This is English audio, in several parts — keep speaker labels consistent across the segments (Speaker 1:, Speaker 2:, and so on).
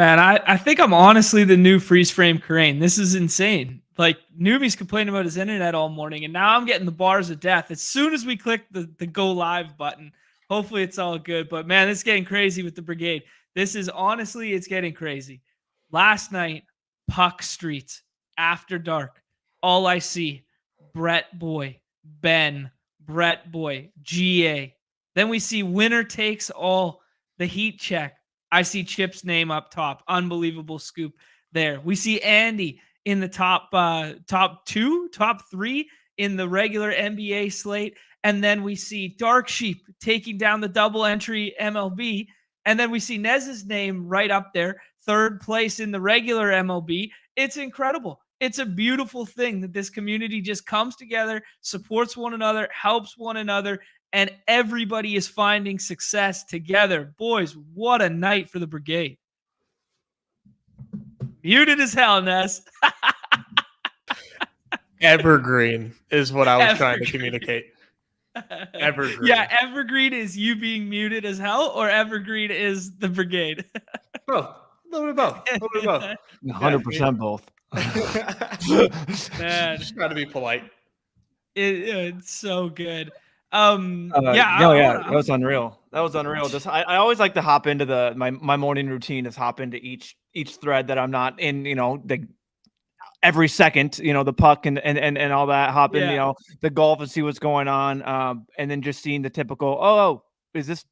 Speaker 1: Man, I think I'm honestly the new freeze frame Crane. This is insane. Like Newbie's complaining about his internet all morning, and now I'm getting the bars of death. As soon as we click the go live button, hopefully it's all good. But man, it's getting crazy with the brigade. This is honestly, it's getting crazy. Last night, Puck Streets, after dark, all I see, Brett Boy, Ben, Brett Boy, GA. Then we see winner takes all, the heat check. I see Chip's name up top. Unbelievable scoop there. We see Andy in the top two, top three in the regular NBA slate. And then we see Dark Sheep taking down the double entry MLB. And then we see Nez's name right up there, third place in the regular MLB. It's incredible. It's a beautiful thing that this community just comes together, supports one another, helps one another, and everybody is finding success together. Boys, what a night for the brigade. Muted as hell, Ness.
Speaker 2: Evergreen is what I was trying to communicate. Evergreen.
Speaker 1: Yeah, evergreen is you being muted as hell, or evergreen is the brigade.
Speaker 2: Both. A little bit of both. A little bit of both.
Speaker 3: 100% both.
Speaker 1: Man,
Speaker 2: just try to be polite.
Speaker 1: It's so good.
Speaker 3: That was unreal. That was unreal. Just I always like to hop into my morning routine is hop into each thread that I'm not in, every second, the puck and all that, hop in, the golf and see what's going on. And then just seeing the typical, was this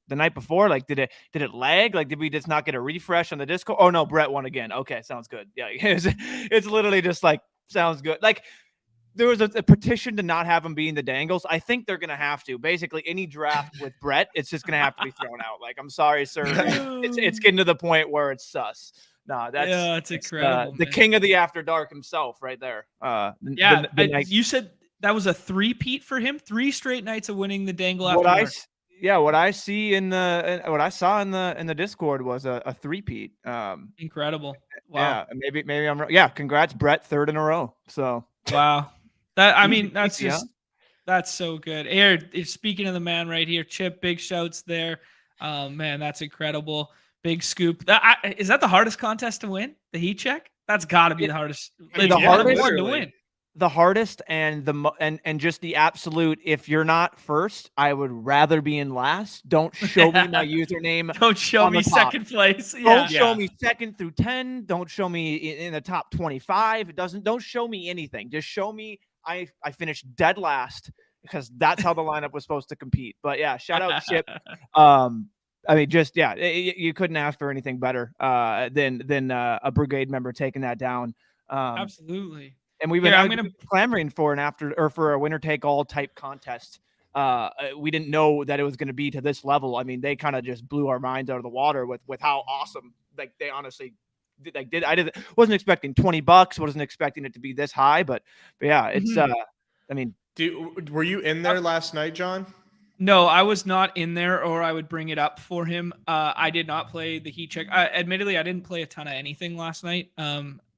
Speaker 3: the night before? Like, did it lag? Like, did we just not get a refresh on the Discord? Oh no, Brett won again. Okay, sounds good. Yeah, it's literally just like, sounds good. Like, there was a petition to not have him be in the dangles. I think they're going to have to. Basically, any draft with Brett, it's just going to have to be thrown out. Like, I'm sorry, sir. It's getting to the point where it's sus. No, that's
Speaker 1: incredible.
Speaker 3: The king of the after dark himself right there.
Speaker 1: You said that was a three-peat for him? 3 straight nights of winning the dangle after dark.
Speaker 3: What I see what I saw in the Discord was a three-peat.
Speaker 1: Incredible. Wow.
Speaker 3: Yeah, maybe I'm wrong. Yeah, congrats, Brett, 3rd in a row. So
Speaker 1: wow. That's so good. Here, speaking of the man right here, Chip, big shouts there. Man, that's incredible. Big scoop. Is that the hardest contest to win? The heat check? That's got to be the hardest.
Speaker 3: The hardest
Speaker 1: one to win.
Speaker 3: The hardest and just the absolute. If you're not first, I would rather be in last. Don't show me my username.
Speaker 1: Don't show me second place.
Speaker 3: Don't show me 2nd through 10. Don't show me in the top 25. Don't show me anything. Just show me I finished dead last, because that's how the lineup was supposed to compete. But yeah, shout out Chip. You couldn't ask for anything better than a brigade member taking that down.
Speaker 1: Absolutely.
Speaker 3: And we've been clamoring for a winner take all type contest. We didn't know that it was going to be to this level. I mean, they kind of just blew our minds out of the water with how awesome, like, they honestly did. I wasn't expecting $20. Wasn't expecting it to be this high, but yeah, it's
Speaker 2: were you in there last night, John?
Speaker 1: No, I was not in there, or I would bring it up for him. I did not play the heat check. Admittedly, I didn't play a ton of anything last night.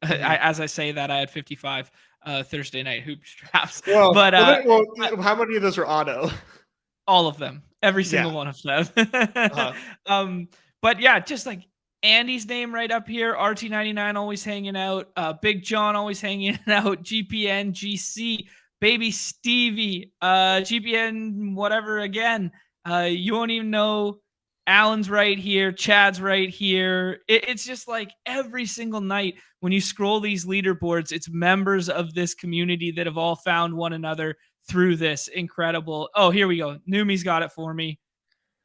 Speaker 1: As I say that, I had 55 Thursday night hoop drafts.
Speaker 2: Well, how many of those were auto?
Speaker 1: All of them. Every single one of them. But yeah, just like Andy's name right up here. RT99 always hanging out. Big John always hanging out. GPN, GC. Baby Stevie, GPN, whatever again. You won't even know. Alan's right here. Chad's right here. It's just like every single night when you scroll these leaderboards, it's members of this community that have all found one another through this. Incredible. Oh, here we go. Numi's got it for me.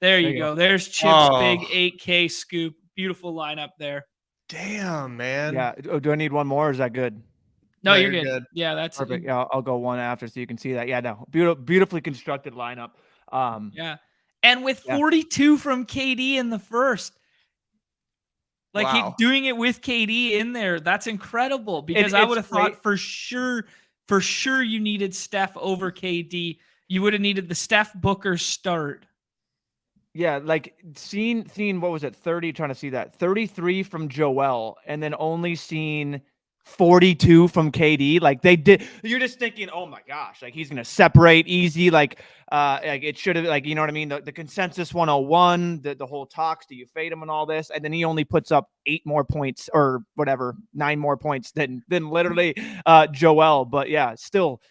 Speaker 1: There you go. There's Chip's big 8K scoop. Beautiful lineup there.
Speaker 2: Damn, man.
Speaker 3: Yeah. Do I need one more, or is that good?
Speaker 1: No, you're good. Yeah, that's
Speaker 3: perfect. Yeah, I'll go one after so you can see that. Yeah, no, beautifully constructed lineup.
Speaker 1: Yeah, and with 42 from KD in the first, like doing it with KD in there, that's incredible. Because I would have thought for sure you needed Steph over KD. You would have needed the Steph Booker start.
Speaker 3: Yeah, like seeing what was it? 30. Trying to see that 33 from Joel, and then only seeing 42 from KD. Like they did. You're just thinking, oh my gosh, like he's gonna separate easy. Like it should have, like, you know what I mean? The consensus 101, the whole talks, do you fade him and all this? And then he only puts up 8 more points or whatever, 9 more points than literally Joel. But yeah, still.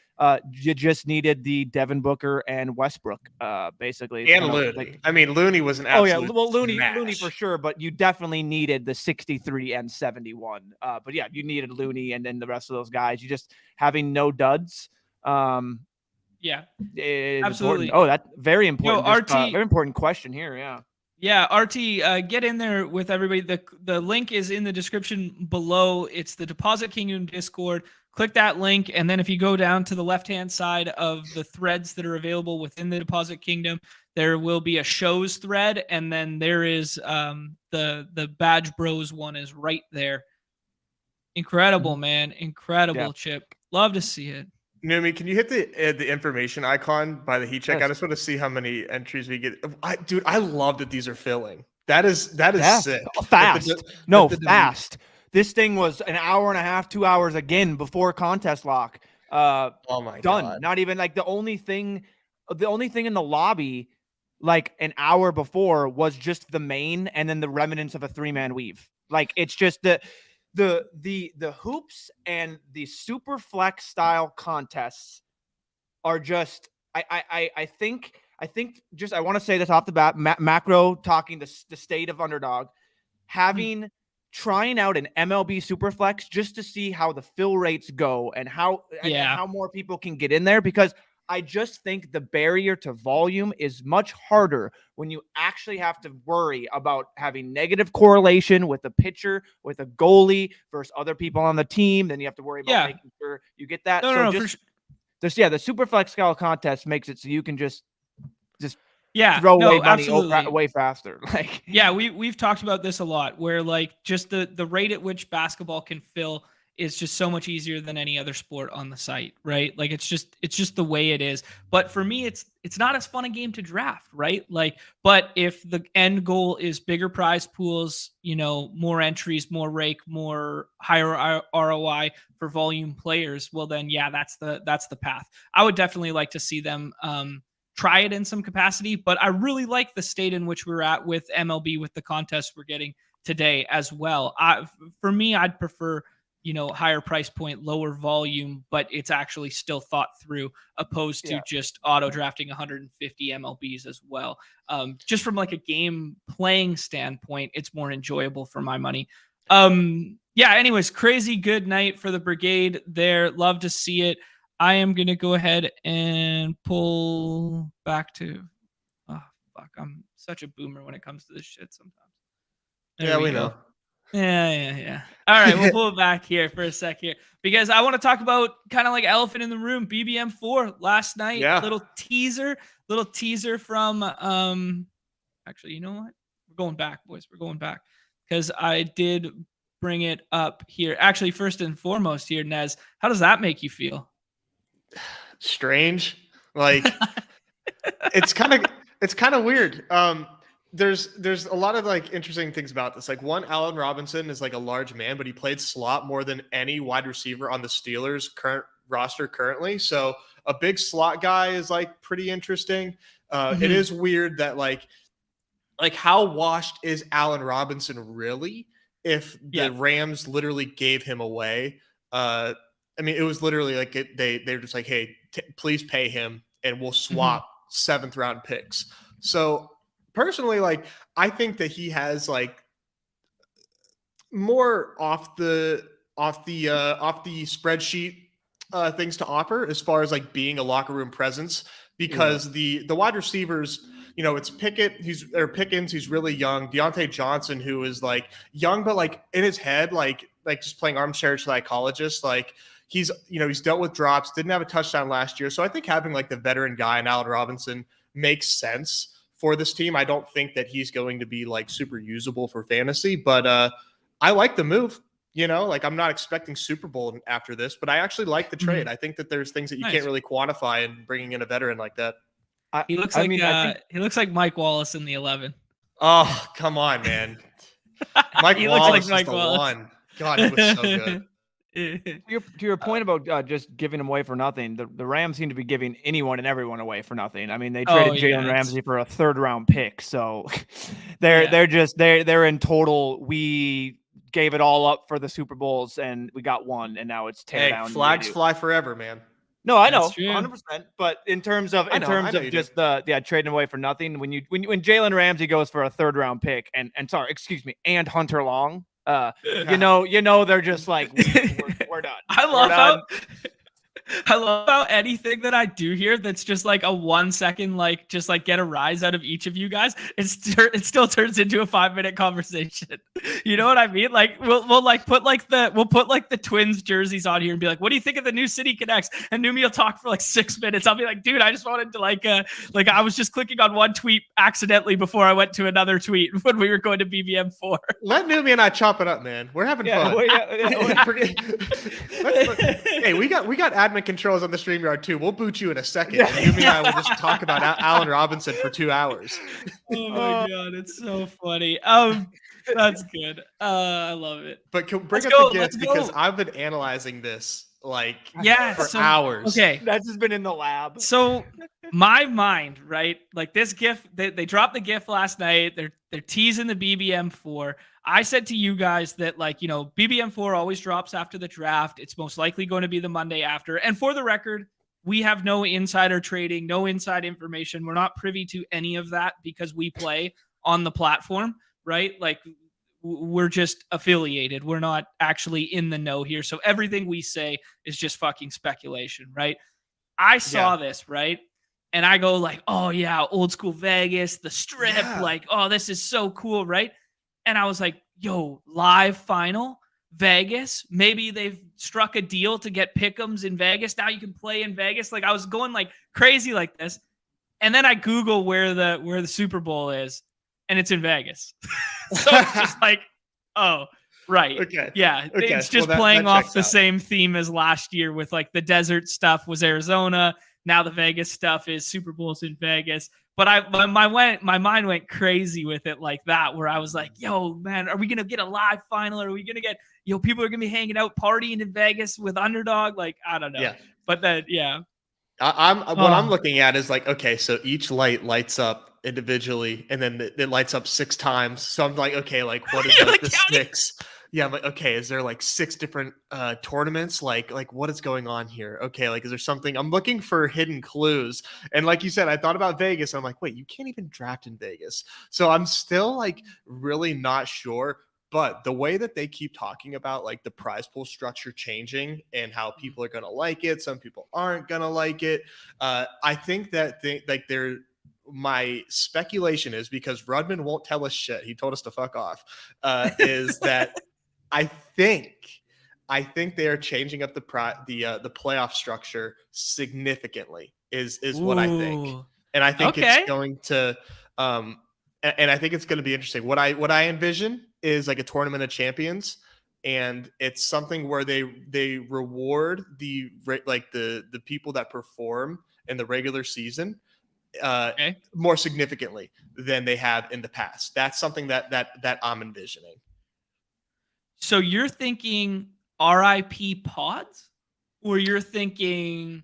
Speaker 3: You just needed the Devin Booker and Westbrook, basically.
Speaker 2: And Looney. I mean, Looney was an absolute
Speaker 3: well, Looney
Speaker 2: smash.
Speaker 3: for sure, but you definitely needed the 63 and 71. But yeah, you needed Looney and then the rest of those guys. You just having no duds.
Speaker 1: Yeah,
Speaker 3: absolutely. Important. Oh, that's very important.
Speaker 1: Yo, RT,
Speaker 3: very important question here. Yeah.
Speaker 1: Yeah, RT, get in there with everybody. The link is in the description below. It's the Deposit Kingdom Discord. Click that link, and then if you go down to the left-hand side of the threads that are available within the Deposit Kingdom, there will be a shows thread, and then there is the BadgeBros one is right there. Incredible, man. Incredible, Chip. Love to see it.
Speaker 2: Neumy, can you hit the information icon by the heat check? Yes. I just want to see how many entries we get. Dude, I love that these are filling. That is sick.
Speaker 3: Fast. Fast. This thing was an hour and a half, 2 hours again before contest lock.
Speaker 2: Oh my
Speaker 3: done.
Speaker 2: God.
Speaker 3: Not even like the only thing in the lobby, like an hour before, was just the main and then the remnants of a 3-man weave. Like it's just the hoops and the super flex style contests are just I think just I want to say this off the bat, macro talking the state of Underdog, having trying out an MLB Superflex just to see how the fill rates go and how more people can get in there, because I just think the barrier to volume is much harder when you actually have to worry about having negative correlation with a pitcher, with a goalie versus other people on the team. Then you have to worry about making sure you get that. The Superflex scale contest makes it so you can just throw away money way faster. Like
Speaker 1: we've talked about this a lot, where like just the rate at which basketball can fill is just so much easier than any other sport on the site, right? Like it's just the way it is. But for me, it's not as fun a game to draft, right? Like, but if the end goal is bigger prize pools, more entries, more rake, more higher ROI for volume players, well then that's the path. I would definitely like to see them try it in some capacity, but I really like the state in which we're at with MLB, with the contest we're getting today as well. For me, I'd prefer higher price point, lower volume, but it's actually still thought through, opposed to just auto drafting 150 MLBs as well. Just from like a game playing standpoint, it's more enjoyable for my money. Anyways, crazy good night for the Brigade there. Love to see it. I am going to go ahead and pull back to, I'm such a boomer when it comes to this shit sometimes.
Speaker 2: We know.
Speaker 1: Yeah. All right, we'll pull it back here for a sec here, because I want to talk about kind of like elephant in the room, BBM4 last night. Little teaser from actually, you know what? We're going back, boys. We're going back, because I did bring it up here. Actually, first and foremost here, Nez, how does that make you feel?
Speaker 2: Strange. Like it's kind of weird. There's a lot of like interesting things about this. Like, one, Allen Robinson is like a large man, but he played slot more than any wide receiver on the Steelers' current roster currently. So a big slot guy is like pretty interesting. It is weird that like how washed is Allen Robinson really if the Rams literally gave him away? I mean, it was literally like they're just like, hey, please pay him and we'll swap 7th round picks. So personally, like, I think that he has like more off the spreadsheet things to offer as far as like being a locker room presence, because the wide receivers, it's Pickens, who's really young, Deontay Johnson, who is like young but like in his head like just playing armchair psychologist, like he's dealt with drops, didn't have a touchdown last year. So I think having like the veteran guy in Allen Robinson makes sense for this team. I don't think that he's going to be like super usable for fantasy, but I like the move. Like, I'm not expecting Super Bowl after this, but I actually like the trade. I think that there's things that you can't really quantify in bringing in a veteran like that.
Speaker 1: He looks like Mike Wallace in the 11.
Speaker 2: Oh, come on, man. Mike Wallace is the one. God, he was so good.
Speaker 3: To your point about just giving them away for nothing, the Rams seem to be giving anyone and everyone away for nothing. I mean, they traded Jalen Ramsey for a 3rd-round pick, so they're in total. We gave it all up for the Super Bowls and we got one, and now it's tear down.
Speaker 2: Flags fly forever, man.
Speaker 3: No, I know, 100%. But in terms of just
Speaker 2: do.
Speaker 3: Trading away for nothing, when Jalen Ramsey goes for a 3rd-round pick and Hunter Long, you know they're just like we're done.
Speaker 1: I love how anything that I do here that's just like a 1 second, like just like get a rise out of each of you guys, it still turns into a 5-minute conversation. You know what I mean? Like we'll put the Twins jerseys on here and be like, what do you think of the new City Connects? And Neumy will talk for like 6 minutes. I'll be like, dude, I just wanted to like I was just clicking on one tweet accidentally before I went to another tweet when we were going to BBM4.
Speaker 2: Let Neumy and I chop it up, man. We're having fun. Hey, we got admin controls on the StreamYard too. We'll boot you in a second. Yeah. And Neumy and I will just talk about Allen Robinson for 2 hours.
Speaker 1: Oh my god, it's so funny. That's good. I love it.
Speaker 2: But bring up the GIF because I've been analyzing this for hours.
Speaker 1: Okay,
Speaker 3: that's just been in the lab.
Speaker 1: So my mind, right? Like this GIF, they dropped the GIF last night. They're teasing the BBM4. I said to you guys that BBM4 always drops after the draft. It's most likely going to be the Monday after. And for the record, we have no insider trading, no inside information. We're not privy to any of that because we play on the platform, right? Like we're just affiliated. We're not actually in the know here. So everything we say is just fucking speculation, right? I saw this, right? And I go like, oh yeah, old school Vegas, the strip, this is so cool, right? And I was like, yo, live final, Vegas. Maybe they've struck a deal to get pick'ems in Vegas. Now you can play in Vegas. Like I was going like crazy like this. And then I Google where the Super Bowl is, and it's in Vegas. So it's just like, oh, right.
Speaker 2: Okay.
Speaker 1: Yeah. Okay. It's just playing off the same theme as last year with like the desert stuff was Arizona. Now the Vegas stuff is Super Bowls in Vegas. But my mind went crazy with it like that, where I was like, yo, man, are we going to get a live final? Are we going to get, people are going to be hanging out partying in Vegas with Underdog? Like, I don't know. Yeah. But then, yeah.
Speaker 2: What I'm looking at is like, okay, so each light lights up individually and then it lights up 6 times. So I'm like, okay, like what is like the 6? Yeah, I'm like, okay, is there like 6 different tournaments? Like what is going on here? Okay, like is there something? I'm looking for hidden clues. And like you said, I thought about Vegas. And I'm like, wait, you can't even draft in Vegas. So I'm still like really not sure. But the way that they keep talking about like the prize pool structure changing and how people are going to like it, some people aren't going to like it. I think that my speculation is, because Rudman won't tell us shit, he told us to fuck off, is that I think they are changing up the playoff structure significantly is what I think. And I think it's going to and I think it's going to be interesting. What I envision is like a tournament of champions, and it's something where they reward the people that perform in the regular season more significantly than they have in the past. That's something that I'm envisioning.
Speaker 1: So you're thinking RIP pods, or you're thinking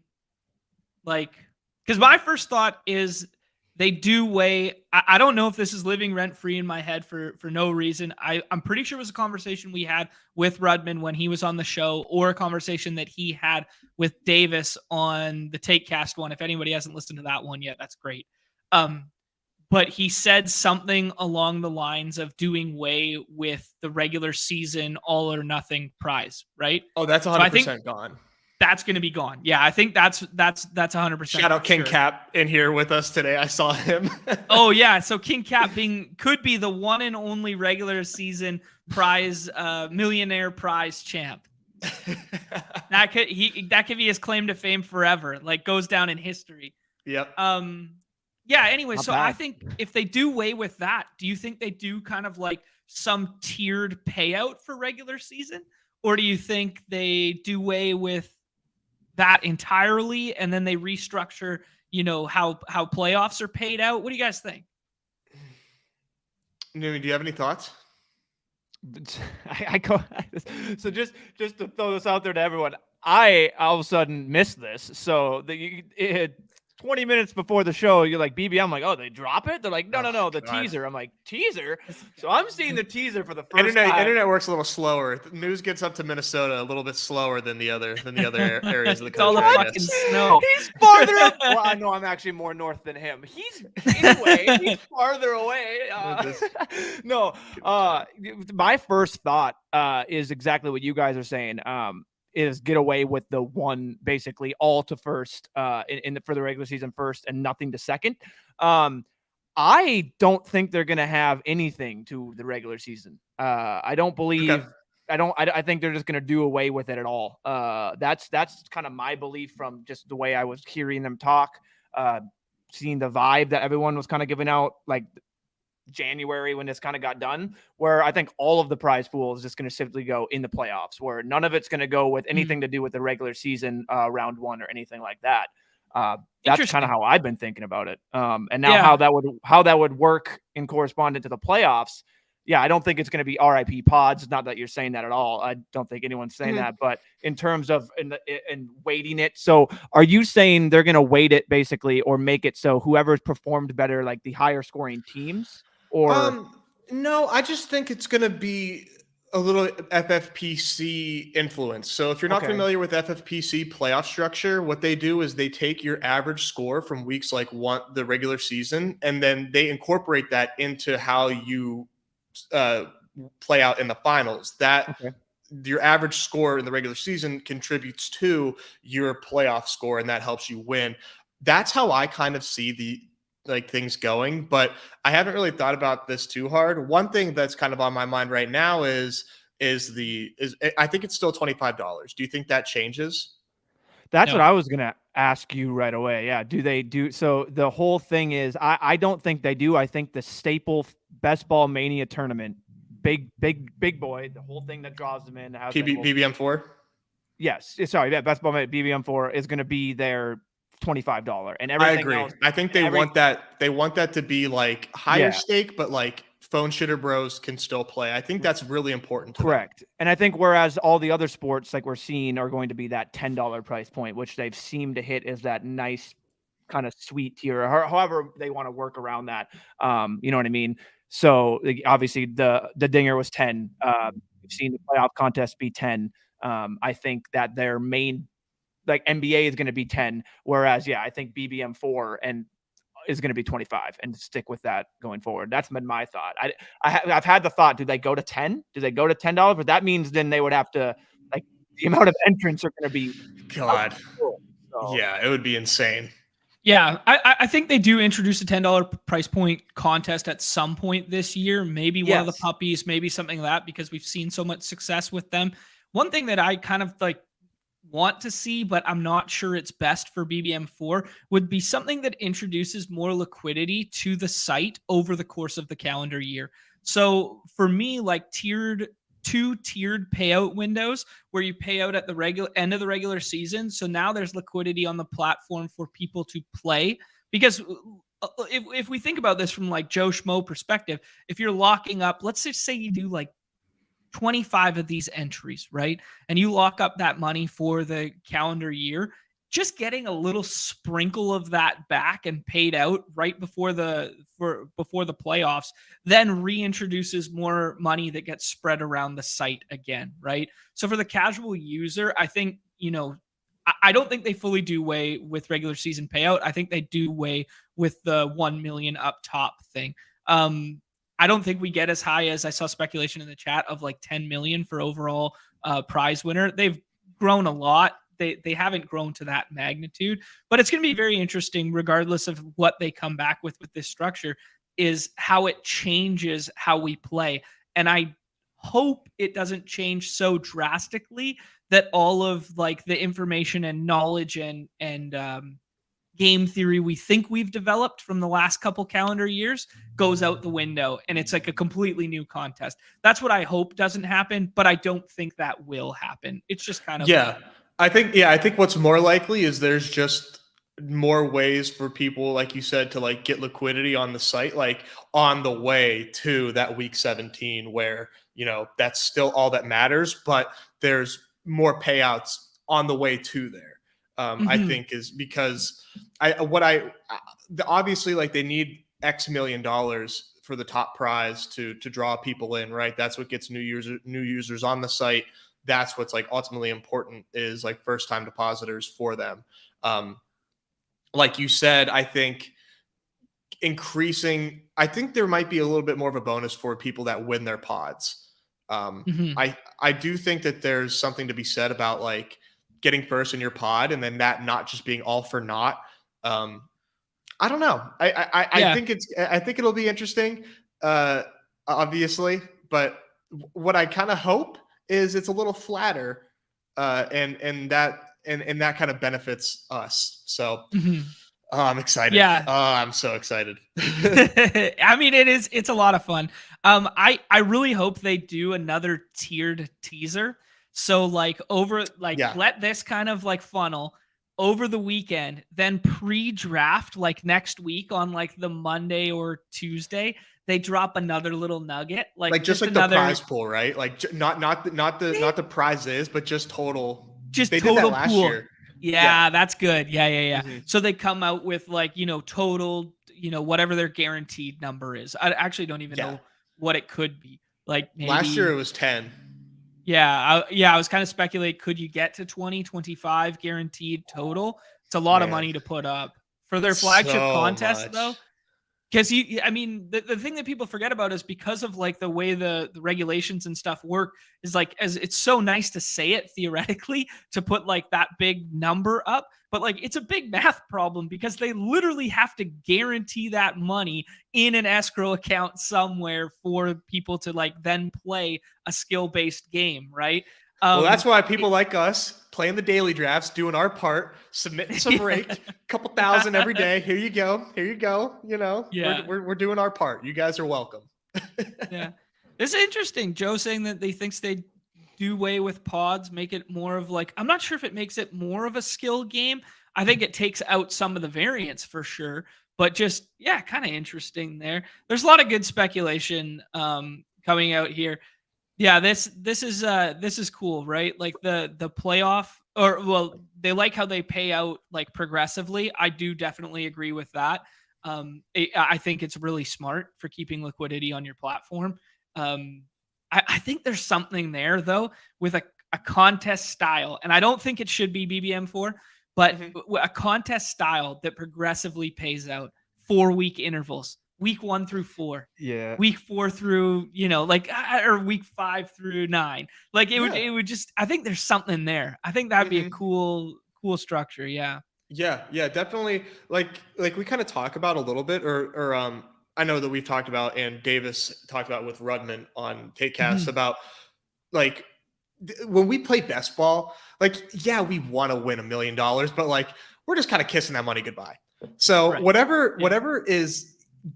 Speaker 1: like, because my first thought is they do weigh. I don't know if this is living rent free in my head for no reason. I'm pretty sure it was a conversation we had with Rudman when he was on the show, or a conversation that he had with Davis on the Takecast one. If anybody hasn't listened to that one yet, that's great. But he said something along the lines of doing away with the regular season all or nothing prize, right?
Speaker 2: Oh, that's 100% gone.
Speaker 1: That's going to be gone. Yeah, I think that's 100%.
Speaker 2: Shout out King Cap in here with us today. I saw him.
Speaker 1: Oh yeah, so King Cap could be the one and only regular season prize millionaire prize champ. That could be his claim to fame forever. Like goes down in history.
Speaker 2: Yep.
Speaker 1: Yeah, anyway, so I think if they do away with that, do you think they do kind of like some tiered payout for regular season? Or do you think they do away with that entirely and then they restructure, how playoffs are paid out? What do you guys think?
Speaker 2: Neumy, do you have any thoughts?
Speaker 3: I go so just to throw this out there to everyone, I all of a sudden missed this. So 20 minutes before the show, you're like, BB, I'm like, oh, they drop it? They're like, no, the
Speaker 2: God.
Speaker 3: teaser. I'm like, teaser? So I'm seeing the teaser for the first time.
Speaker 2: Internet works a little slower. The news gets up to Minnesota a little bit slower than the other areas of the country.
Speaker 1: It's all the
Speaker 2: I
Speaker 1: fucking
Speaker 2: guess.
Speaker 1: snow.
Speaker 3: He's farther up. Well, I know I'm actually more north than him. He's farther away. No, my first thought is exactly what you guys are saying. Is get away with the one, basically all to first for the regular season first and nothing to second. I don't think they're going to have anything to the regular season. I don't believe. Okay. I think they're just going to do away with it at all. That's kind of my belief from just the way I was hearing them talk, seeing the vibe that everyone was kind of giving out, like January when this kind of got done, where I think all of the prize pool is just going to simply go in the playoffs, where none of it's going to go with anything to do with the regular season round one or anything like that. That's kind of how I've been thinking about it. And now how that would work in correspondent to the playoffs. Yeah, I don't think it's going to be RIP pods. Not that you're saying that at all. I don't think anyone's saying that. But in terms of in weighting it, so are you saying they're going to weight it basically, or make it so whoever's performed better, like the higher scoring teams? Or
Speaker 2: no, I just think it's going to be a little FFPC influence. So if you're not familiar with FFPC playoff structure, what they do is they take your average score from weeks like the regular season, and then they incorporate that into how you play out in the finals. Your average score in the regular season contributes to your playoff score, and that helps you win. That's how I kind of see things going, but I haven't really thought about this too hard. One thing that's kind of on my mind right now is I think it's still $25. Do you think that changes?
Speaker 3: That's what I was going to ask you right away. Yeah. Do they do? So the whole thing is, I don't think they do. I think the staple Best Ball Mania tournament, big boy, the whole thing that draws them in.
Speaker 2: BBM4?
Speaker 3: Yes. Sorry. Yeah. Best Ball BBM4 is going to be their $25, and everything.
Speaker 2: I agree.
Speaker 3: Else,
Speaker 2: I think they want that. They want that to be like higher stake, but like phone shitter bros can still play. I think that's really important.
Speaker 3: Correct. And I think whereas all the other sports like we're seeing are going to be that $10 price point, which they've seemed to hit as that nice kind of sweet tier, or however they want to work around that. You know what I mean? So obviously the dinger was 10. We've seen the playoff contest be 10. I think that their main like NBA is going to be 10, whereas I think BBM4 is going to be 25, and stick with that going forward. That's been my thought. I've had the thought: do they go to 10? Do they go to $10? But that means then they would have to, like, the amount of entrants are going to be.
Speaker 2: God, yeah, it would be insane.
Speaker 1: Yeah, I think they do introduce a $10 price point contest at some point this year. Maybe one of the puppies, maybe something like that, because we've seen so much success with them. One thing that I kind of want to see, but I'm not sure it's best for BBM4, would be something that introduces more liquidity to the site over the course of the calendar year. So for me, like two tiered payout windows where you pay out at the end of the regular season. So now there's liquidity on the platform for people to play, because if we think about this from like Joe Schmo perspective, if you're locking up, let's just say you do like 25 of these entries, right? And you lock up that money for the calendar year, just getting a little sprinkle of that back and paid out right before the playoffs, then reintroduces more money that gets spread around the site again, right? So for the casual user, I think, I don't think they fully do away with regular season payout. I think they do away with the 1 million up top thing. I don't think we get as high as I saw speculation in the chat of like 10 million for overall prize winner. They've grown a lot. They haven't grown to that magnitude, but it's going to be very interesting regardless of what they come back with this structure, is how it changes how we play. And I hope it doesn't change so drastically that all of like the information and knowledge and game theory we think we've developed from the last couple calendar years goes out the window, and it's like a completely new contest. That's what I hope doesn't happen, but I don't think that will happen. It's just kind of
Speaker 2: I think what's more likely is there's just more ways for people, like you said, to like get liquidity on the site, like on the way to that week 17 where that's still all that matters, but there's more payouts on the way to there. I think is because obviously like they need X million dollars for the top prize to draw people in, right? That's what gets new users on the site. That's what's like ultimately important, is like first time depositors for them. Like you said, I think there might be a little bit more of a bonus for people that win their pods. I do think that there's something to be said about like getting first in your pod and then that not just being all for naught. I don't know. I think it'll be interesting, obviously, but what I kind of hope is it's a little flatter, and that kind of benefits us. So I'm excited.
Speaker 1: Yeah.
Speaker 2: I'm so excited.
Speaker 1: I mean, it's a lot of fun. I really hope they do another tiered teaser. So like let this kind of like funnel over the weekend, then pre-draft like next week on like the Monday or Tuesday, they drop another little nugget, like
Speaker 2: just like another, the prize pool, right? Like not the prizes, but just total.
Speaker 1: Just
Speaker 2: they
Speaker 1: total
Speaker 2: did that last
Speaker 1: pool.
Speaker 2: year.
Speaker 1: Yeah, that's good. Yeah. So they come out with like, total, whatever their guaranteed number is. I actually don't even know what it could be. Like maybe
Speaker 2: last year it was 10.
Speaker 1: Yeah. I was kind of speculating, could you get to 20, 25 guaranteed total? It's a lot of money to put up for their flagship contest though. Because the thing that people forget about is because of like the way the regulations and stuff work is like, as it's so nice to say it theoretically to put like that big number up, but like it's a big math problem because they literally have to guarantee that money in an escrow account somewhere for people to like then play a skill-based game, right?
Speaker 2: Well, that's why people like us playing the daily drafts, doing our part, submitting some rake, couple thousand every day. Here you go. We're doing our part. You guys are welcome.
Speaker 1: Yeah, it's interesting. Joe saying that they thinks they do away with pods, make it more of like, I'm not sure if it makes it more of a skill game. I think it takes out some of the variance for sure, but just kind of interesting there. There's a lot of good speculation coming out here. Yeah, this is cool, right? Like the playoff, they like how they pay out like progressively. I do definitely agree with that. I think it's really smart for keeping liquidity on your platform. I think there's something there though with a contest style, and I don't think it should be BBM4, but a contest style that progressively pays out 4-week intervals. Week 1 through 4, week 4 through, or week 5 through 9. Like it would just, I think there's something there. I think that'd be a cool structure. Yeah,
Speaker 2: definitely. Like we kind of talk about a little bit, or I know that we've talked about, and Davis talked about with Rudman on Takecast about like when we play best ball, like, we want to win $1 million, but like, we're just kind of kissing that money goodbye. So whatever is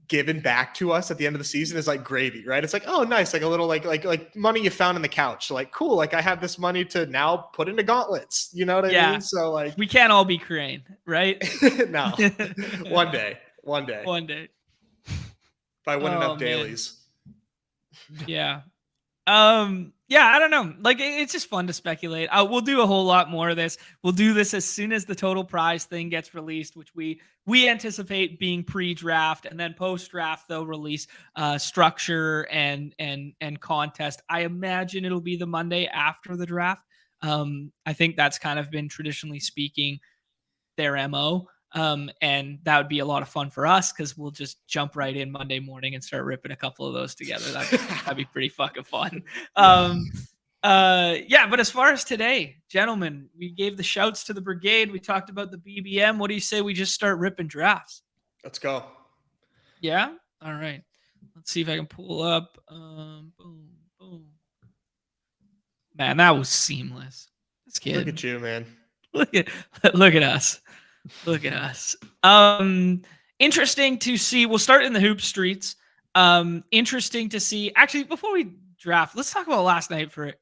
Speaker 2: given back to us at the end of the season is like gravy, right? It's like, oh, nice, like a little like money you found in the couch. So like, cool, like I have this money to now put into gauntlets. You know what I mean? So like,
Speaker 1: we can't all be Crane, right?
Speaker 2: No, one day. If I win enough dailies.
Speaker 1: Yeah. I don't know. Like it's just fun to speculate. We'll do a whole lot more of this. We'll do this as soon as the total prize thing gets released, which we anticipate being pre-draft, and then post-draft they'll release structure and contest. I imagine it'll be the Monday after the draft. I think that's kind of been traditionally speaking their MO. And that would be a lot of fun for us because we'll just jump right in Monday morning and start ripping a couple of those together. That'd be pretty fucking fun. But as far as today, gentlemen, we gave the shouts to the brigade. We talked about the BBM. What do you say we just start ripping drafts?
Speaker 2: Let's go.
Speaker 1: Yeah. All right. Let's see if I can pull up. Boom. Man, that was seamless. That's good.
Speaker 2: Look at you, man.
Speaker 1: Look at us. Look at us. Interesting to see. We'll start in the hoop streets. Interesting to see. Actually, before we draft, let's talk about last night for it.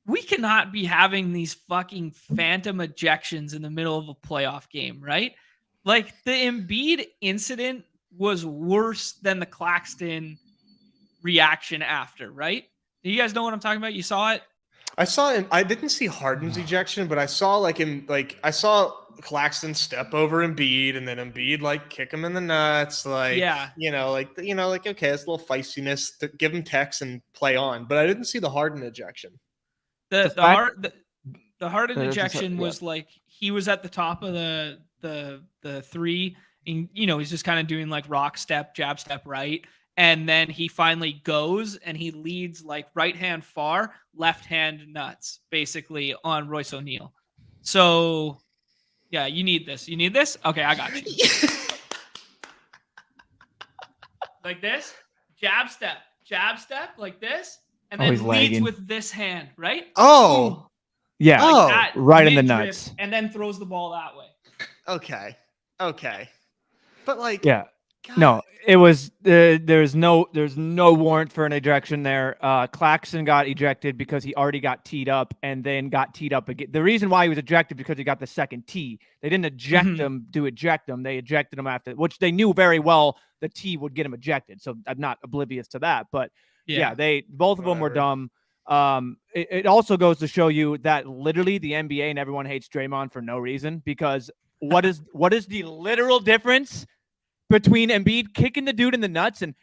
Speaker 1: We cannot be having these fucking phantom ejections in the middle of a playoff game, right? Like the Embiid incident was worse than the Claxton reaction after, right? Do you guys know what I'm talking about? You saw it?
Speaker 2: I saw him. I didn't see Harden's ejection, but I saw I saw Claxton step over Embiid, and then Embiid like kick him in the nuts, like
Speaker 1: Yeah.
Speaker 2: okay, it's a little feistiness to give him techs and play on. But I didn't see the Harden ejection.
Speaker 1: The Harden ejection was like he was at the top of the three, and he's just kind of doing like rock step, jab step right. And then he finally goes and he leads like right hand far, left hand nuts, basically on Royce O'Neal. So, yeah, you need this. You need this? Okay, I got you. Like this, jab step, like this, and then leads
Speaker 3: lagging
Speaker 1: with this hand, right?
Speaker 2: Oh,
Speaker 3: yeah,
Speaker 2: like
Speaker 1: that,
Speaker 3: right in the nuts,
Speaker 1: and then throws the ball that way.
Speaker 2: Okay, but like,
Speaker 3: yeah.
Speaker 2: God.
Speaker 3: No, it was there's no warrant for an ejection there. Claxton got ejected because he already got teed up and then got teed up again. The reason why he was ejected because he got the second tee. They didn't eject him to eject him. They ejected him after, which they knew very well the tee would get him ejected. So I'm not oblivious to that. But yeah they both of them were dumb. It also goes to show you that literally the NBA and everyone hates Draymond for no reason, because what is the literal difference between Embiid kicking the dude in the nuts and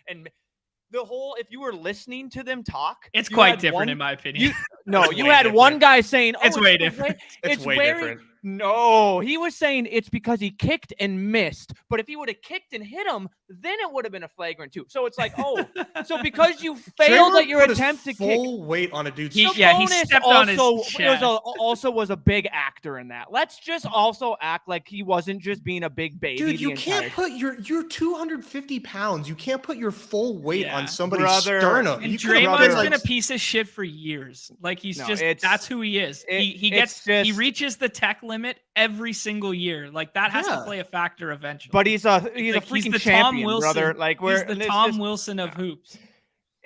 Speaker 3: the whole, if you were listening to them talk,
Speaker 1: it's quite different in my opinion.
Speaker 3: You had one guy saying,
Speaker 1: it's way different.
Speaker 2: It's way different.
Speaker 3: No, he was saying it's because he kicked and missed. But if he would have kicked and hit him, then it would have been a flagrant too. So it's like, so because you failed at your attempt to kick,
Speaker 2: full weight on a dude's
Speaker 1: he stepped on his chest.
Speaker 3: Also was a big actor in that. Let's just also act like he wasn't just being a big baby.
Speaker 2: Dude, you can't put you're 250 pounds. You can't put your full weight on somebody's sternum.
Speaker 1: And Draymond's been a piece of shit for years. Like that's who he is. He reaches the tech limit every single year. Like that has to play a factor eventually.
Speaker 3: But he's a freaking champion, brother. Like
Speaker 1: he's the Tom Wilson of hoops.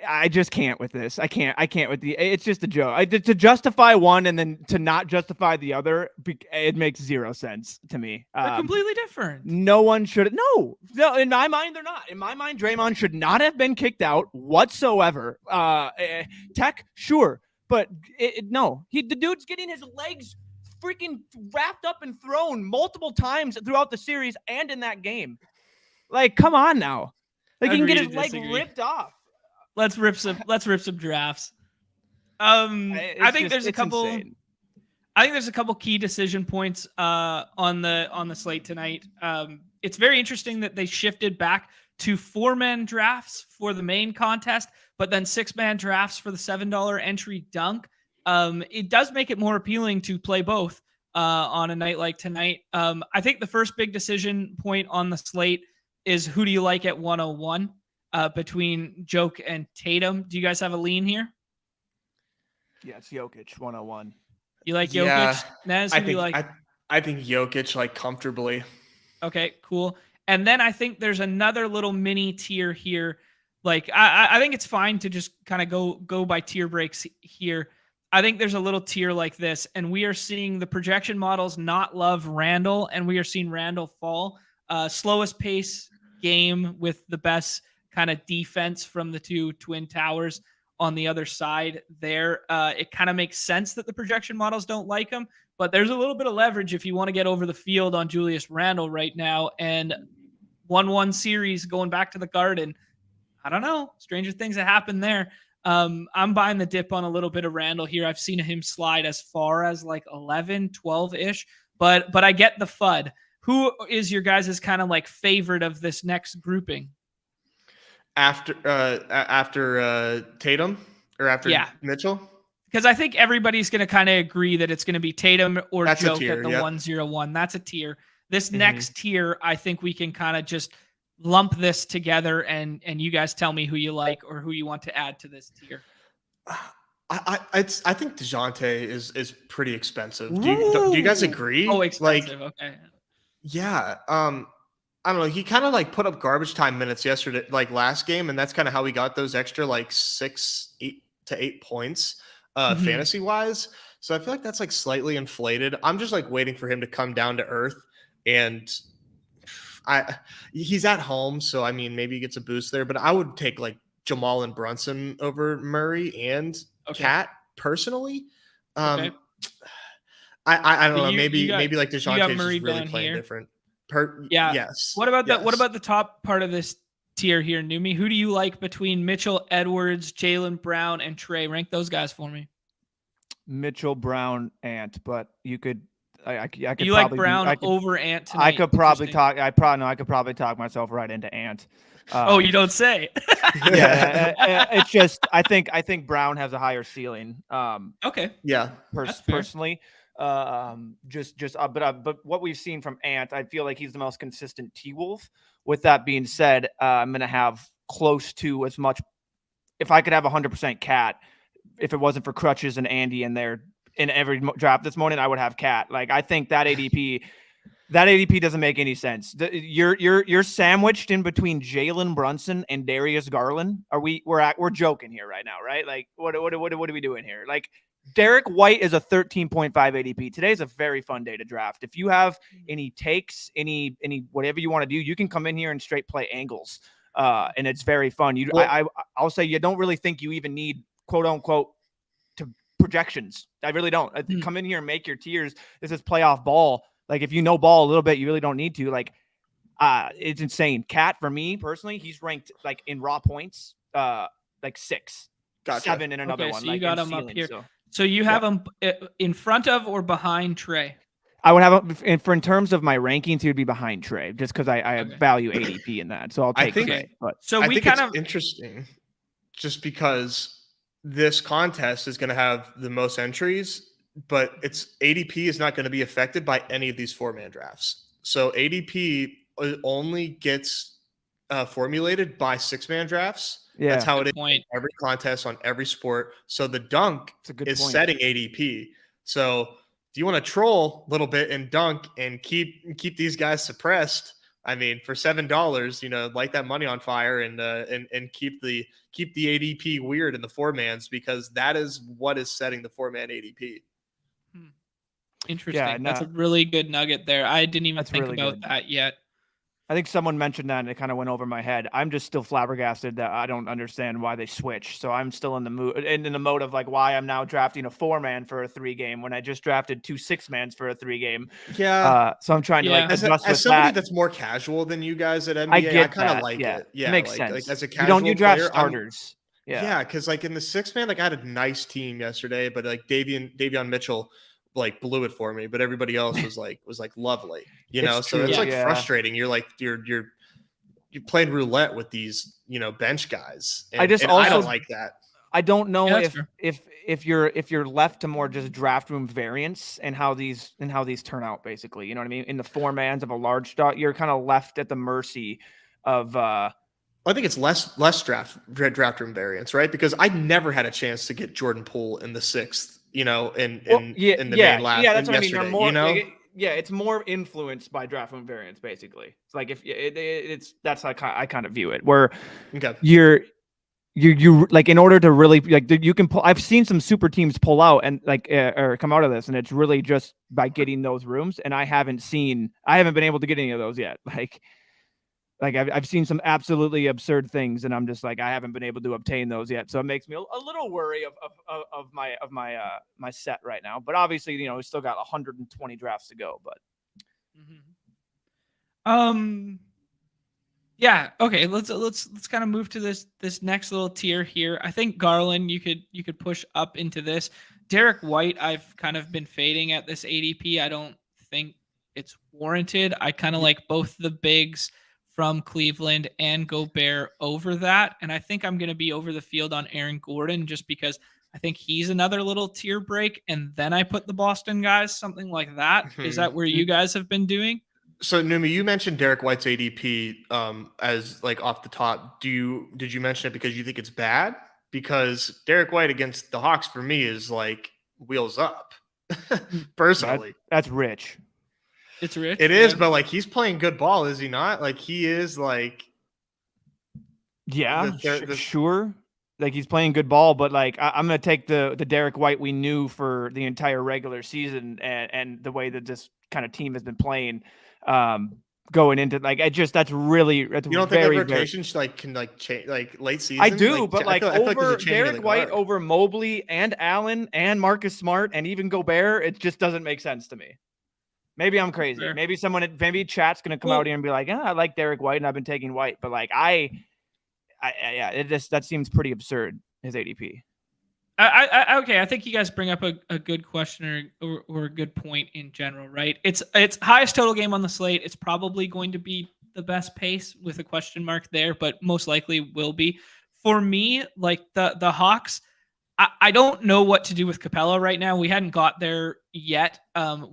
Speaker 3: I just can't with this. I can't with it's just a joke. To justify one and then to not justify the other, it makes zero sense to me.
Speaker 1: They're completely different.
Speaker 3: No one should. No, in my mind, they're not. In my mind, Draymond should not have been kicked out whatsoever. Tech, sure. But no, the dude's getting his legs freaking wrapped up and thrown multiple times throughout the series and in that game. Like, come on now. Like, he can get his leg ripped off.
Speaker 1: Let's rip some drafts. I think there's a couple. Insane. I think there's a couple key decision points on the slate tonight. It's very interesting that they shifted back to 4-man drafts for the main contest, but then 6-man drafts for the $7 entry dunk. It does make it more appealing to play both on a night like tonight. I think the first big decision point on the slate is who do you like at 101 between Joke and Tatum. Do you guys have a lean here?
Speaker 3: Yeah, it's Jokic 101.
Speaker 1: You like Jokic? Nez, who do you like?
Speaker 2: I think Jokic like comfortably.
Speaker 1: Okay, cool. And then I think there's another little mini tier here. Like I think it's fine to just kind of go by tier breaks here. I think there's a little tier like this, and we are seeing the projection models not love Randall, and we are seeing Randall fall. Slowest pace game with the best kind of defense from the two Twin Towers on the other side there. It kind of makes sense that the projection models don't like him, but there's a little bit of leverage if you want to get over the field on Julius Randle right now. And 1-1 series going back to the Garden. I don't know. Stranger things that happen there. I'm buying the dip on a little bit of Randall here. I've seen him slide as far as like 11, 12-ish, but I get the FUD. Who is your guys' kind of like favorite of this next grouping?
Speaker 2: After Tatum or after Mitchell?
Speaker 1: Because I think everybody's going to kind of agree that it's going to be Tatum or Joke at the 101. That's a tier. This next tier, I think we can kind of just lump this together and you guys tell me who you like or who you want to add to this tier.
Speaker 2: I think DeJounte is pretty expensive. Do you guys agree?
Speaker 1: Oh, expensive. Okay.
Speaker 2: Yeah. I don't know. He kind of like put up garbage time minutes yesterday, like last game, and that's kind of how he got those extra like 8 points fantasy wise. So I feel like that's like slightly inflated. I'm just like waiting for him to come down to earth, and he's at home, so I mean maybe he gets a boost there. But I would take like Jamal and Brunson over Murray and Cat personally.
Speaker 1: Okay.
Speaker 2: I don't
Speaker 1: So
Speaker 2: know. Maybe like
Speaker 1: you got
Speaker 2: DeJounte's
Speaker 1: Murray
Speaker 2: just really
Speaker 1: down
Speaker 2: playing
Speaker 1: here.
Speaker 2: different. Yes.
Speaker 1: What about the top part of this tier here, Neumy? Who do you like between Mitchell, Edwards, Jaylen Brown, and Trey? Rank those guys for me.
Speaker 3: Mitchell, Brown, Ant, but you could. I could
Speaker 1: you
Speaker 3: probably
Speaker 1: like Brown over Ant tonight?
Speaker 3: I could probably talk. I could probably talk myself right into Ant.
Speaker 1: Oh, you don't say.
Speaker 3: Yeah, it's just I think Brown has a higher ceiling.
Speaker 1: Okay.
Speaker 2: Yeah.
Speaker 3: Personally, but what we've seen from Ant, I feel like he's the most consistent T-Wolf. With that being said, I'm gonna have close to as much. If I could have 100% Cat, if it wasn't for Crutches and Andy in there in every draft this morning, I would have Cat. Like I think that ADP. That ADP doesn't make any sense. You're sandwiched in between Jalen Brunson and Darius Garland. We're joking here right now, right? Like what are we doing here? Like Derek White is a 13.5 ADP. Today's a very fun day to draft. If you have any takes, any whatever you want to do, you can come in here and straight play angles. And it's very fun. I'll say you don't really think you even need quote unquote to projections. I really don't. Come in here and make your tiers. This is playoff ball. Like if you know ball a little bit, you really don't need to. Like, it's insane. Cat for me personally, he's ranked like in raw points, like 6, 7 in another one.
Speaker 1: So
Speaker 3: like
Speaker 1: you got him up here. So you have him in front of or behind Trey?
Speaker 3: I would have him in terms of my rankings. He would be behind Trey, just because I value ADP in that. So I'll take Trey. But
Speaker 1: so
Speaker 2: I think it's interesting, just because this contest is going to have the most entries. But its ADP is not going to be affected by any of these 4-man drafts. So ADP only gets formulated by 6-man drafts.
Speaker 3: Yeah,
Speaker 2: that's how it is in every contest on every sport. So the dunk is setting ADP. So if you want to troll a little bit and dunk and keep these guys suppressed, I mean, for $7, light that money on fire and keep the ADP weird in the 4-mans, because that is what is setting the 4-man ADP.
Speaker 1: Interesting. Yeah, that's a really good nugget there. I didn't even think
Speaker 3: really
Speaker 1: about that yet.
Speaker 3: I think someone mentioned that and it kind of went over my head. I'm just still flabbergasted that I don't understand why they switch. So I'm still in the mode of like why I'm now drafting a 4-man for a 3-game when I just drafted 2 6-mans for a 3-game.
Speaker 2: Yeah.
Speaker 3: So I'm trying to like adjust
Speaker 2: as somebody that's more casual than you guys at NBA, I kind of like it. Yeah,
Speaker 3: it makes sense.
Speaker 2: Like as a casual
Speaker 3: you draft
Speaker 2: player,
Speaker 3: starters.
Speaker 2: Yeah, because like in the 6-man, like I had a nice team yesterday, but like Davion Mitchell like blew it for me, but everybody else was like lovely, so it's frustrating. You're like you're playing roulette with these bench guys, and I don't like that.
Speaker 3: I don't know if you're left to more just draft room variance and how these turn out, basically, you know what I mean? In the 4-mans of a large start, you're kind of left at the mercy of
Speaker 2: I think it's less draft room variance, right? Because I never had a chance to get Jordan Poole in the 6th. In the main lab. Yeah, that's what I mean. They're more,
Speaker 3: it's more influenced by draft room variance, basically. It's like that's how I kind of view it. Where you're like, in order to really like, you can pull. I've seen some super teams pull out and like or come out of this, and it's really just by getting those rooms. And I haven't been able to get any of those yet. Like I've seen some absolutely absurd things, and I'm just like, I haven't been able to obtain those yet. So it makes me a little worry of my set right now. But obviously, we still got 120 drafts to go. But
Speaker 1: yeah, okay. Let's kind of move to this next little tier here. I think Garland, you could push up into this. Derek White, I've kind of been fading at this ADP. I don't think it's warranted. I kind of like both the bigs from Cleveland and Gobert over that. And I think I'm going to be over the field on Aaron Gordon just because I think he's another little tier break. And then I put the Boston guys, something like that. Mm-hmm. Is that where you guys have been doing?
Speaker 2: So Neumy, you mentioned Derek White's ADP as like off the top. Did you mention it because you think it's bad? Because Derek White against the Hawks for me is like wheels up personally.
Speaker 3: That's rich.
Speaker 1: It's rich.
Speaker 2: It is, but like he's playing good ball, is he not? Like he is like,
Speaker 3: sure. Like he's playing good ball, but like I'm gonna take the Derek White we knew for the entire regular season and the way that this kind of team has been playing. going into like that's really
Speaker 2: You don't think
Speaker 3: very,
Speaker 2: that rotation can change late season?
Speaker 3: I do, but
Speaker 2: I feel like there's a
Speaker 3: over
Speaker 2: changing of the
Speaker 3: Derek White,
Speaker 2: guard.
Speaker 3: over Mobley and Allen and Marcus Smart and even Gobert, it just doesn't make sense to me. Maybe I'm crazy.
Speaker 1: Fair.
Speaker 3: Maybe chat's gonna come out here and be like, I like Derek White and I've been taking White, but like that seems pretty absurd, his ADP.
Speaker 1: Okay, I think you guys bring up a good question or a good point in general, right? It's highest total game on the slate. It's probably going to be the best pace with a question mark there, but most likely will be. For me, like the Hawks, I don't know what to do with Capella right now. We hadn't got there yet.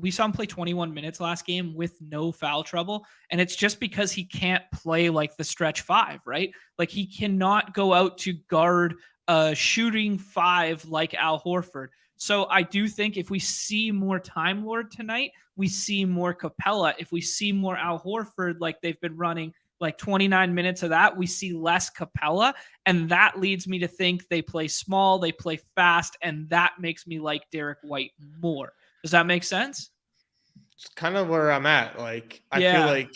Speaker 1: We saw him play 21 minutes last game with no foul trouble, and it's just because he can't play like the stretch five, right? Like he cannot go out to guard shooting five like Al Horford. So I do think if we see more Time Lord tonight, we see more Capella. If we see more Al Horford, like they've been running like 29 minutes of that, we see less Capella. And that leads me to think they play small, they play fast, and that makes me like Derek White more. Does that make sense?
Speaker 2: It's kind of where I'm at. Like, I feel like,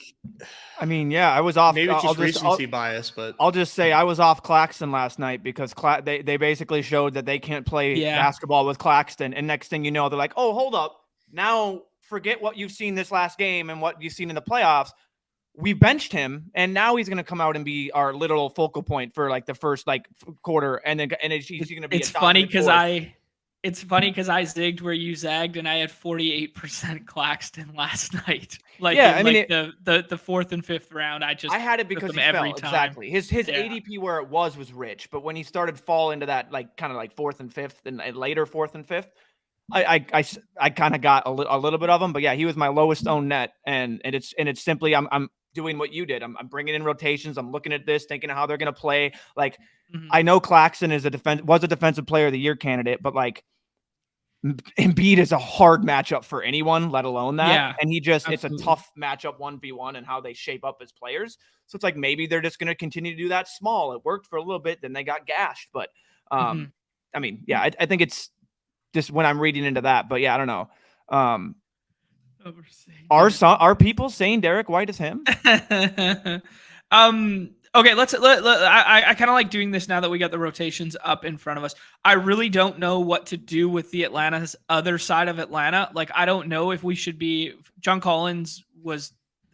Speaker 3: I mean, yeah, I was off.
Speaker 2: Maybe it's just recency bias, but
Speaker 3: I'll just say I was off Claxton last night because they basically showed that they can't play basketball with Claxton. And next thing you know, they're like, oh, hold up. Now forget what you've seen this last game and what you've seen in the playoffs. We benched him, and now he's going to come out and be our literal focal point for like the first quarter, and then he's going to be.
Speaker 1: It's funny because I zigged where you zagged, and I had 48% Claxton last night. Like, yeah, the fourth and fifth round, I had it because he every
Speaker 3: fell.
Speaker 1: time.
Speaker 3: Exactly. His ADP where it was rich, but when he started fall into that kind of fourth and fifth and later fourth and fifth, I kind of got a little bit of him. But yeah, he was my lowest owned net, and it's simply I'm doing what you did. I'm bringing in rotations. I'm looking at this, thinking of how they're going to play. Like, I know Claxton was a defensive player of the year candidate, but like Embiid is a hard matchup for anyone, let alone that. Yeah, and it's a tough matchup 1v1 and how they shape up as players. So it's like, maybe they're just going to continue to do that small. It worked for a little bit. Then they got gashed. But I mean, yeah, I think it's just when I'm reading into that, but yeah, I don't know. Are people saying Derek White is him?
Speaker 1: Okay, I kind of like doing this now that we got the rotations up in front of us. I really don't know what to do with the Atlanta's other side of Atlanta. Like, I don't know if we should be. John Collins I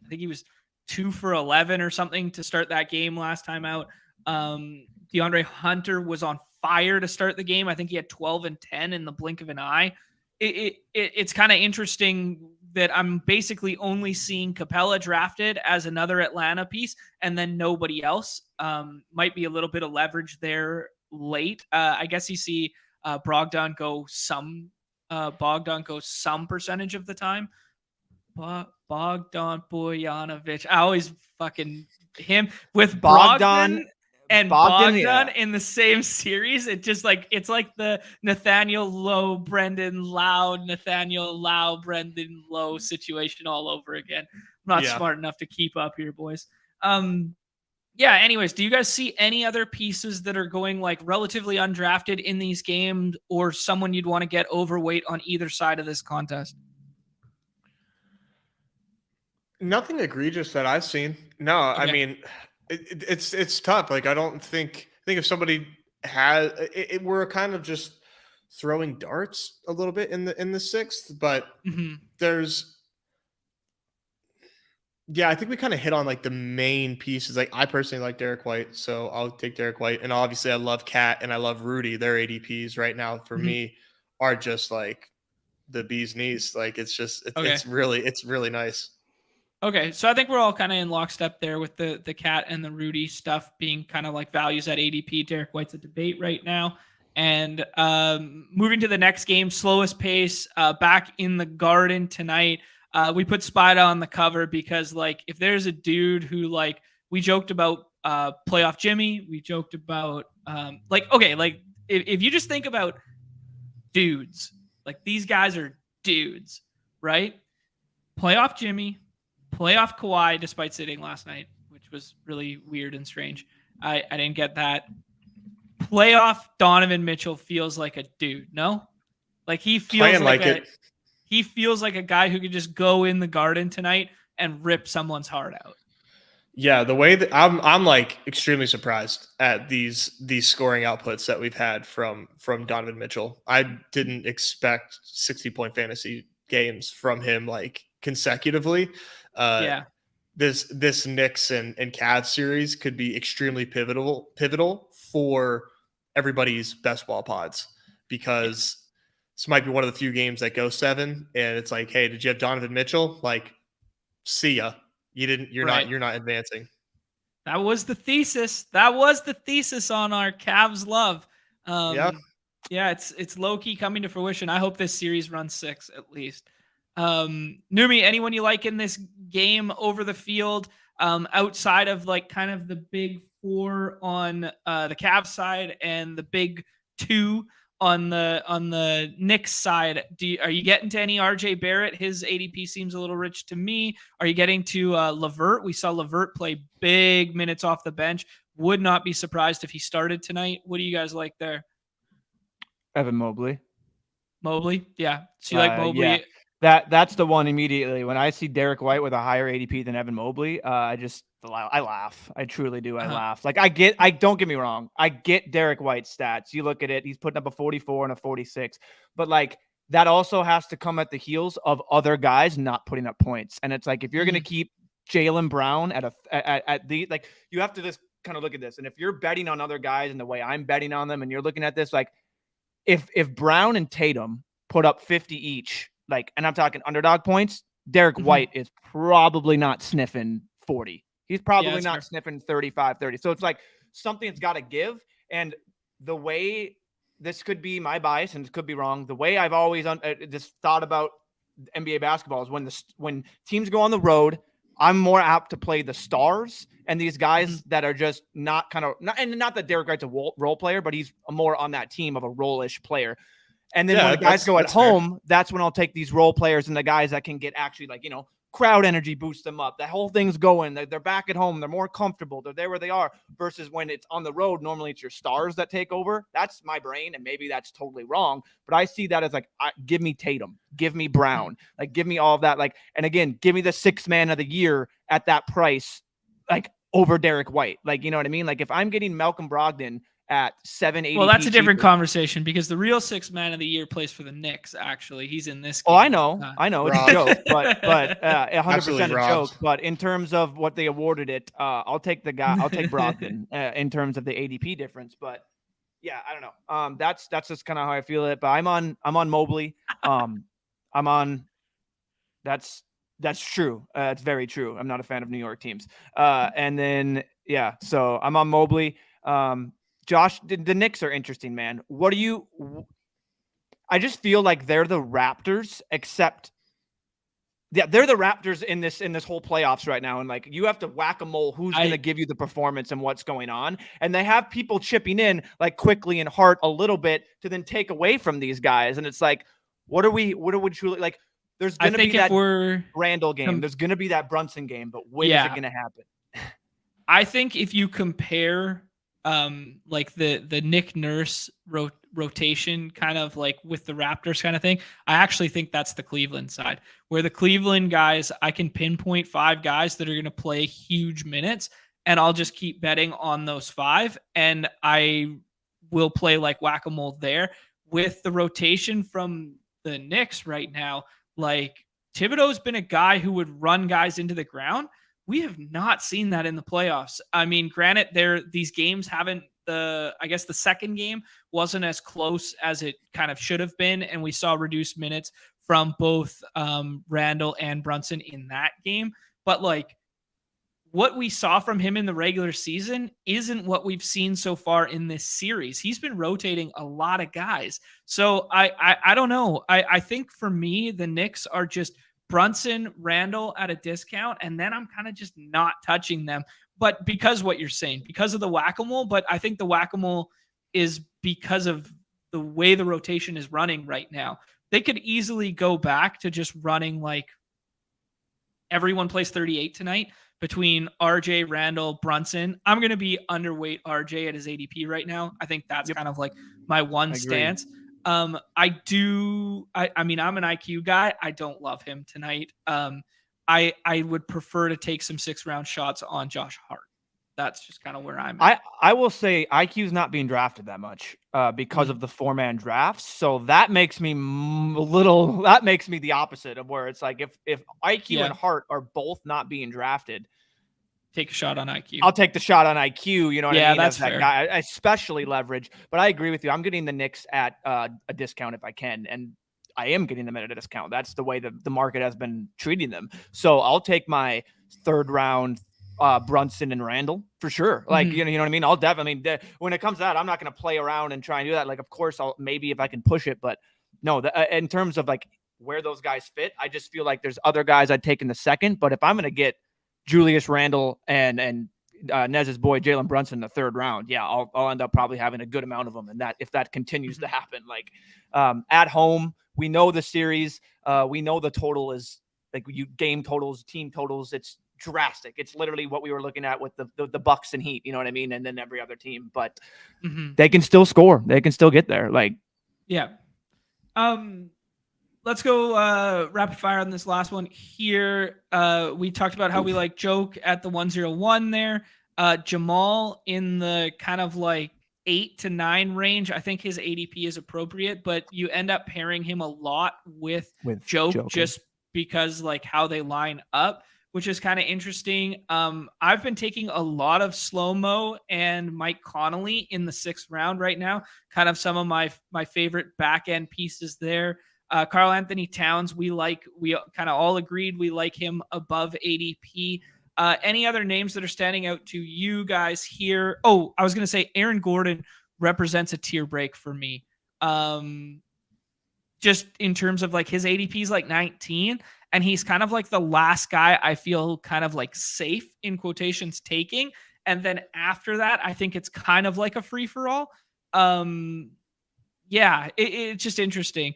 Speaker 1: think he was 2 for 11 or something to start that game last time out. DeAndre Hunter was on fire to start the game. I think he had 12 and 10 in the blink of an eye. It's kind of interesting that I'm basically only seeing Capella drafted as another Atlanta piece, and then nobody else. Might be a little bit of leverage there late. I guess you see Bogdan go some percentage of the time. Bogdan Bojanovic. I always fucking him with Bogdan and Bogdan in the same series. It's like the Nathaniel Lowe, Brendan Lau, Nathaniel Lau, Brendan Lowe situation all over again. I'm not smart enough to keep up here, boys. Anyways, do you guys see any other pieces that are going like relatively undrafted in these games, or someone you'd want to get overweight on either side of this contest?
Speaker 2: Nothing egregious that I've seen. No, okay. I mean, it's tough. Like, I think if somebody has we're kind of just throwing darts a little bit in the sixth, but there's I think we kind of hit on like the main pieces. Like, I personally like Derek White, so I'll take Derek White, and obviously I love Kat and I love Rudy. Their ADPs right now for me are just like the bee's knees. Like, it's really nice.
Speaker 1: Okay, so I think we're all kind of in lockstep there with the Kat and the Rudy stuff being kind of like values at ADP. Derek White's a debate right now. And moving to the next game, slowest pace, back in the Garden tonight. We put Spida on the cover because, like, if there's a dude who, like, we joked about playoff Jimmy, we joked about, if you just think about dudes, like, these guys are dudes, right? Playoff Jimmy, playoff Kawhi, despite sitting last night, which was really weird and strange. I didn't get that. Playoff Donovan Mitchell feels like a dude, no? Like, he feels he feels like a guy who could just go in the Garden tonight, and rip someone's heart out.
Speaker 2: Yeah, the way that I'm like extremely surprised at these scoring outputs that we've had from Donovan Mitchell. I didn't expect 60-point fantasy games from him like consecutively.
Speaker 1: Yeah.
Speaker 2: This Knicks and Cavs series could be extremely pivotal for everybody's best ball pods, because this might be one of the few games that go 7 and it's like, hey, did you have Donovan Mitchell? Like, see ya. You didn't. You're not advancing.
Speaker 1: That was the thesis. That was the thesis on our Cavs love.
Speaker 2: Yeah.
Speaker 1: Yeah, it's low key coming to fruition. I hope this series runs 6 at least. Neumy, anyone you like in this game over the field, outside of like kind of the big 4 on the Cavs side and the big 2 on the Knicks side? Are you getting to any RJ Barrett? His ADP seems a little rich to me. Are you getting to LeVert? We saw LeVert play big minutes off the bench. Would not be surprised if he started tonight. What do you guys like there?
Speaker 3: Evan Mobley.
Speaker 1: Mobley, yeah. So you like Mobley?
Speaker 3: Yeah. That's the one immediately. When I see Derek White with a higher ADP than Evan Mobley, I laugh. I truly do. I laugh. Like don't get me wrong. I get Derek White's stats. You look at it, he's putting up a 44 and a 46, but like that also has to come at the heels of other guys not putting up points. And it's like, if you're going to keep Jaylen Brown at the, like, you have to just kind of look at this. And if you're betting on other guys and the way I'm betting on them, and you're looking at this, like if Brown and Tatum put up 50 each, like, and I'm talking underdog points, Derek White is probably not sniffing 40. He's probably not sniffing 35, 30. So it's like something's got to give. And the way, this could be my bias and it could be wrong, the way I've always just thought about NBA basketball is when teams go on the road, I'm more apt to play the stars and these guys that are just not that Derek White's a role player, but he's more on that team of a role-ish player. And then when the guys go at home, that's when I'll take these role players and the guys that can get actually, like, crowd energy, boost them up. That whole thing's going. They're back at home. They're more comfortable. They're there where they are, versus when it's on the road, normally it's your stars that take over. That's my brain, and maybe that's totally wrong, but I see that as like, give me Tatum, give me Brown, like give me all of that. Like, and again, give me the 6th man of the year at that price, like over Derek White. Like, you know what I mean? Like if I'm getting Malcolm Brogdon at 780.
Speaker 1: Well, that's a different conversation, because the real 6th man of the year plays for the Knicks. Actually, he's in this game.
Speaker 3: Oh, I know. It's a joke, but 100% a joke. But in terms of what they awarded it, I'll take Brogdon in terms of the ADP difference. But yeah, I don't know. That's just kind of how I feel it. But I'm on Mobley. That's true. It's very true. I'm not a fan of New York teams. And then yeah, so I'm on Mobley. Josh, the Knicks are interesting, man. I just feel like they're the Raptors, except they're the Raptors in this whole playoffs right now. And like, you have to whack-a-mole who's going to give you the performance and what's going on. And they have people chipping in like Quickly and Hart a little bit to then take away from these guys. And it's like, what are we truly like? There's going to be that Randall game. There's going to be that Brunson game, but when is it going to happen?
Speaker 1: I think if you compare like the Nick Nurse rotation kind of like with the Raptors kind of thing, I actually think that's the Cleveland side, where the Cleveland guys, I can pinpoint 5 guys that are going to play huge minutes, and I'll just keep betting on those 5, and I will play like whack-a-mole there. With the rotation from the Knicks right now, like Thibodeau's been a guy who would run guys into the ground. We have not seen that in the playoffs. I mean, granted, these games haven't, the second game wasn't as close as it kind of should have been, and we saw reduced minutes from both Randall and Brunson in that game. But like, what we saw from him in the regular season isn't what we've seen so far in this series. He's been rotating a lot of guys. So I don't know. I think for me, the Knicks are just Brunson, Randall at a discount, and then I'm kind of just not touching them. But because what you're saying, because of the whack-a-mole, but I think the whack-a-mole is because of the way the rotation is running right now. They could easily go back to just running like everyone plays 38 tonight between RJ, Randall, Brunson. I'm going to be underweight RJ at his ADP right now. I think that's kind of like my one stance. I mean, I'm an IQ guy. I don't love him tonight. I would prefer to take some 6th-round shots on Josh Hart. That's just kind of where I'm at.
Speaker 3: I will say IQ's not being drafted that much because of the 4-man drafts. So that makes me that makes me the opposite of where it's like if IQ and Hart are both not being drafted,
Speaker 1: take a shot on IQ.
Speaker 3: I'll take the shot on IQ. You know what I mean?
Speaker 1: That's
Speaker 3: that
Speaker 1: fair.
Speaker 3: Guy, especially leverage. But I agree with you. I'm getting the Knicks at a discount if I can, and I am getting them at a discount. That's the way the market has been treating them. So I'll take my 3rd-round Brunson and Randall for sure. Like, you know what I mean? I'll definitely, when it comes to that, I'm not going to play around and try and do that. Like, of course I'll maybe if I can push it, but no, in terms of like where those guys fit, I just feel like there's other guys I'd take in the 2nd, but if I'm going to get Julius Randle and Nez's boy, Jalen Brunson in the 3rd round, yeah, I'll end up probably having a good amount of them. And that, if that continues to happen, like at home, we know the series, we know the total is like game totals, team totals. It's drastic. It's literally what we were looking at with the Bucks and Heat, you know what I mean? And then every other team, but they can still score. They can still get there. Like,
Speaker 1: yeah. Let's go rapid fire on this last one here. We talked about how we like Joke at the 101 there. Jamal in the kind of like 8 to 9 range. I think his ADP is appropriate, but you end up pairing him a lot with Joke just because like how they line up, which is kind of interesting. I've been taking a lot of Slow-Mo and Mike Connolly in the 6th round right now. Kind of some of my favorite back end pieces there. Karl Anthony Towns, we kind of all agreed we like him above ADP. Any other names that are standing out to you guys here? Oh, I was going to say Aaron Gordon represents a tier break for me. Just in terms of like his ADP is like 19, and he's kind of like the last guy I feel kind of like safe in quotations taking. And then after that, I think it's kind of like a free for all. Yeah, it's just interesting.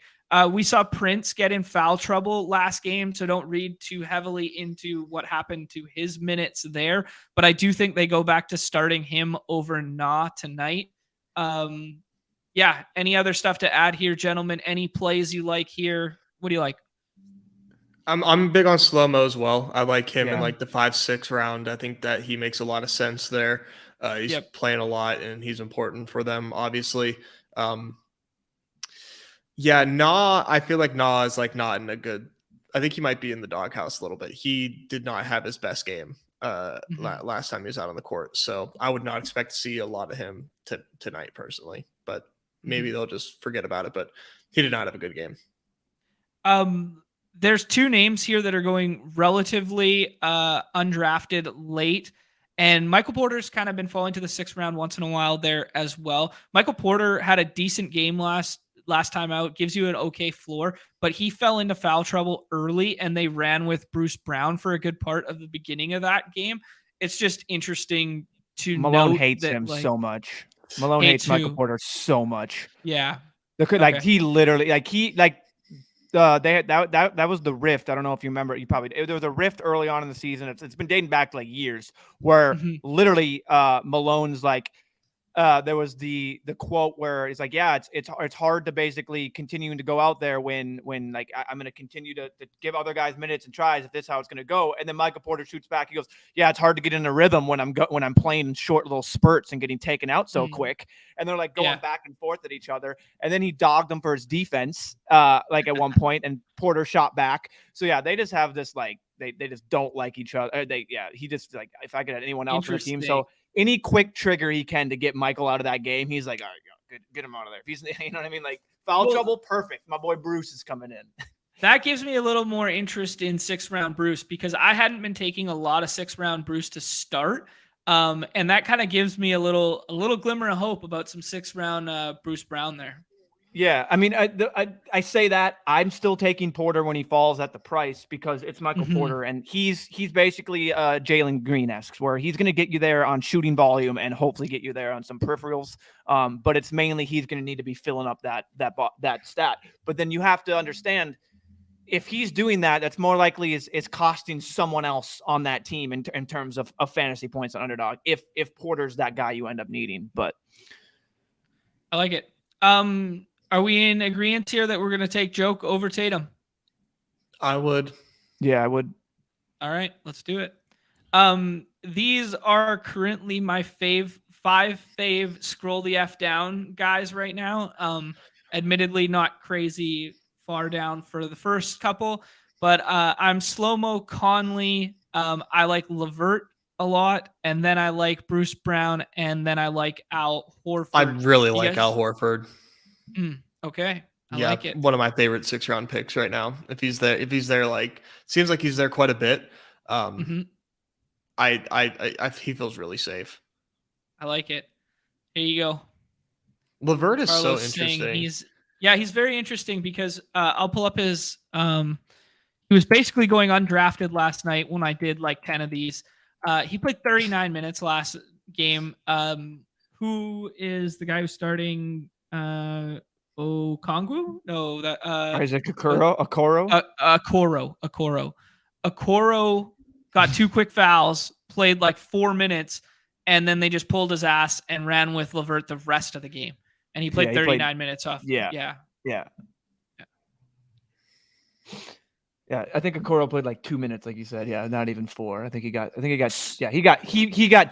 Speaker 1: We saw Prince get in foul trouble last game, so don't read too heavily into what happened to his minutes there. But I do think they go back to starting him over Na tonight. Yeah, any other stuff to add here, gentlemen? Any plays you like here? What do you like?
Speaker 2: I'm big on Slow-Mo as well. I like him in like the 5-6 round. I think that he makes a lot of sense there. He's playing a lot and he's important for them, obviously. Yeah, Na, I feel like Na is like not in a good. I think he might be in the doghouse a little bit. He did not have his best game last time he was out on the court, so I would not expect to see a lot of him tonight personally. But maybe they'll just forget about it. But he did not have a good game.
Speaker 1: There's 2 names here that are going relatively undrafted late. And Michael Porter's kind of been falling to the 6th round once in a while there as well. Michael Porter had a decent game last time out, gives you an okay floor, but he fell into foul trouble early and they ran with Bruce Brown for a good part of the beginning of that game. It's just interesting to
Speaker 3: Malone
Speaker 1: note
Speaker 3: hates
Speaker 1: that,
Speaker 3: him
Speaker 1: like,
Speaker 3: so much. Malone hates Michael Porter so much.
Speaker 1: Yeah.
Speaker 3: Like he literally that was the rift. I don't know if you remember. There was a rift early on in the season. It's been dating back like years where literally Malone's like there was the quote where he's like, yeah, it's hard to basically continuing to go out there when like I'm going to continue to give other guys minutes and tries if this is how it's going to go. And then Michael Porter shoots back. He goes, yeah, it's hard to get in a rhythm when I'm playing short little spurts and getting taken out so quick. And they're like going back and forth at each other. And then he dogged him for his defense, like at one point, and Porter shot back. So yeah, they just have this like they just don't like each other. He just like if I could have anyone else on the team. So any quick trigger he can to get Michael out of that game, he's like, all right, get him out of there. If he's, you know what I mean? Like foul trouble, perfect. My boy Bruce is coming in.
Speaker 1: That gives me a little more interest in 6th round Bruce because I hadn't been taking a lot of 6th round Bruce to start. And that kind of gives me a little glimmer of hope about some 6th round Bruce Brown there.
Speaker 3: Yeah, I mean, I say that I'm still taking Porter when he falls at the price because it's Michael Porter, and he's basically Jalen Green-esque, where he's going to get you there on shooting volume and hopefully get you there on some peripherals. But it's mainly he's going to need to be filling up that stat. But then you have to understand if he's doing that, that's more likely is costing someone else on that team in terms of fantasy points on Underdog. If Porter's that guy you end up needing, but
Speaker 1: I like it. Are we in agreement here that we're going to take Joke over Tatum?
Speaker 2: I would.
Speaker 3: Yeah, I would.
Speaker 1: All right, let's do it. These are currently my five scroll the F down guys right now. Admittedly not crazy far down for the first couple, but I'm slow-mo Conley. I like Levert a lot, and then I like Bruce Brown, and then I like Al Horford.
Speaker 2: I really like Al Horford.
Speaker 1: Okay. I like it.
Speaker 2: One of my favorite 6-round picks right now. If he's there, like seems like he's there quite a bit. He feels really safe.
Speaker 1: I like it. Here you go.
Speaker 2: Levert is Carlos so interesting.
Speaker 1: He's very interesting because I'll pull up his he was basically going undrafted last night when I did like 10 of these. He played 39 minutes last game. Who is the guy who's starting Okongwu? No, that
Speaker 3: Isaac Okoro.
Speaker 1: Okoro got 2 quick fouls, played like 4 minutes, and then they just pulled his ass and ran with Levert the rest of the game. And he played 39 minutes off.
Speaker 3: Yeah. I think Okoro played like 2 minutes, like you said. Yeah, not even 4. I think he got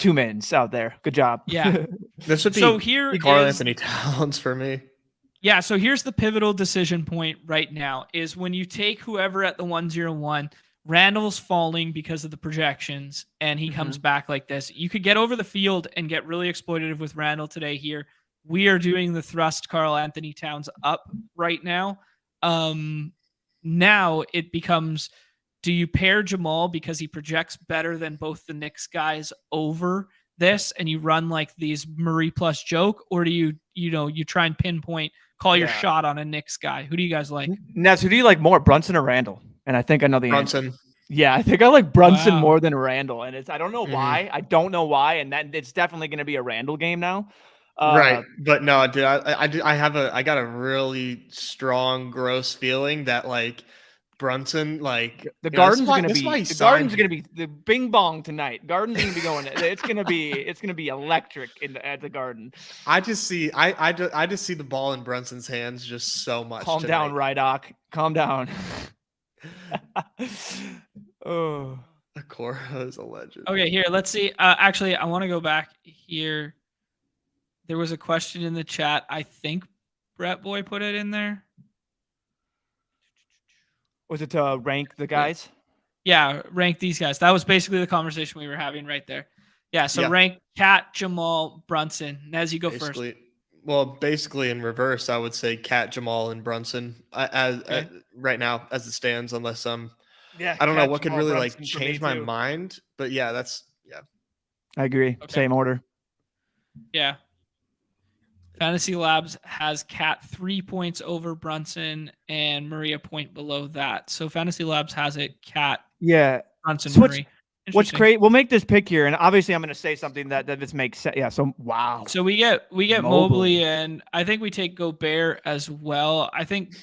Speaker 3: 2 minutes out there. Good job.
Speaker 1: Yeah.
Speaker 2: This would be Karl-Anthony Towns for me.
Speaker 1: Yeah, so here's the pivotal decision point right now is when you take whoever at the 101, Randall's falling because of the projections, and he comes back like this. You could get over the field and get really exploitative with Randall today here. We are doing the thrust Karl-Anthony Towns up right now. Now it becomes, do you pair Jamal because he projects better than both the Knicks guys over this and you run like these Murray plus joke, or do you try and pinpoint, call your shot on a Knicks guy? Who do you guys like?
Speaker 3: Nez, who do you like more, Brunson or Randall? And I think I know the
Speaker 2: Brunson.
Speaker 3: answer. Yeah, I think I like Brunson more than Randall, and I don't know why. I don't know why, and that it's definitely going to be a Randall game now.
Speaker 2: Right, but no, dude, I got a really strong, gross feeling that like Brunson, like
Speaker 3: the Garden's going to be the bing bong tonight. Garden's going to be going. It's going to be electric at the Garden.
Speaker 2: I just see the ball in Brunson's hands just so much.
Speaker 3: Calm down, Rydock. Calm down.
Speaker 2: Oh, Okoro is a legend.
Speaker 1: Okay, here, let's see. Actually, I want to go back here. There was a question in the chat. I think Brett Boy put it in there.
Speaker 3: Was it to rank the guys?
Speaker 1: Yeah, rank these guys. That was basically the conversation we were having right there. Yeah, so rank Cat, Jamal, Brunson. Nez, you go first.
Speaker 2: Well, basically in reverse, I would say Cat, Jamal, and Brunson right now as it stands, unless I don't know what could really like change my mind. But
Speaker 3: I agree. Okay. Same order.
Speaker 1: Yeah. Fantasy Labs has Cat 3 points over Brunson and Murray a point below that. So Fantasy Labs has it Cat, Brunson, Murray.
Speaker 3: What's great? We'll make this pick here, and obviously I'm going to say something that this makes sense. Yeah. So wow.
Speaker 1: So we get Mobley, and I think we take Gobert as well. I think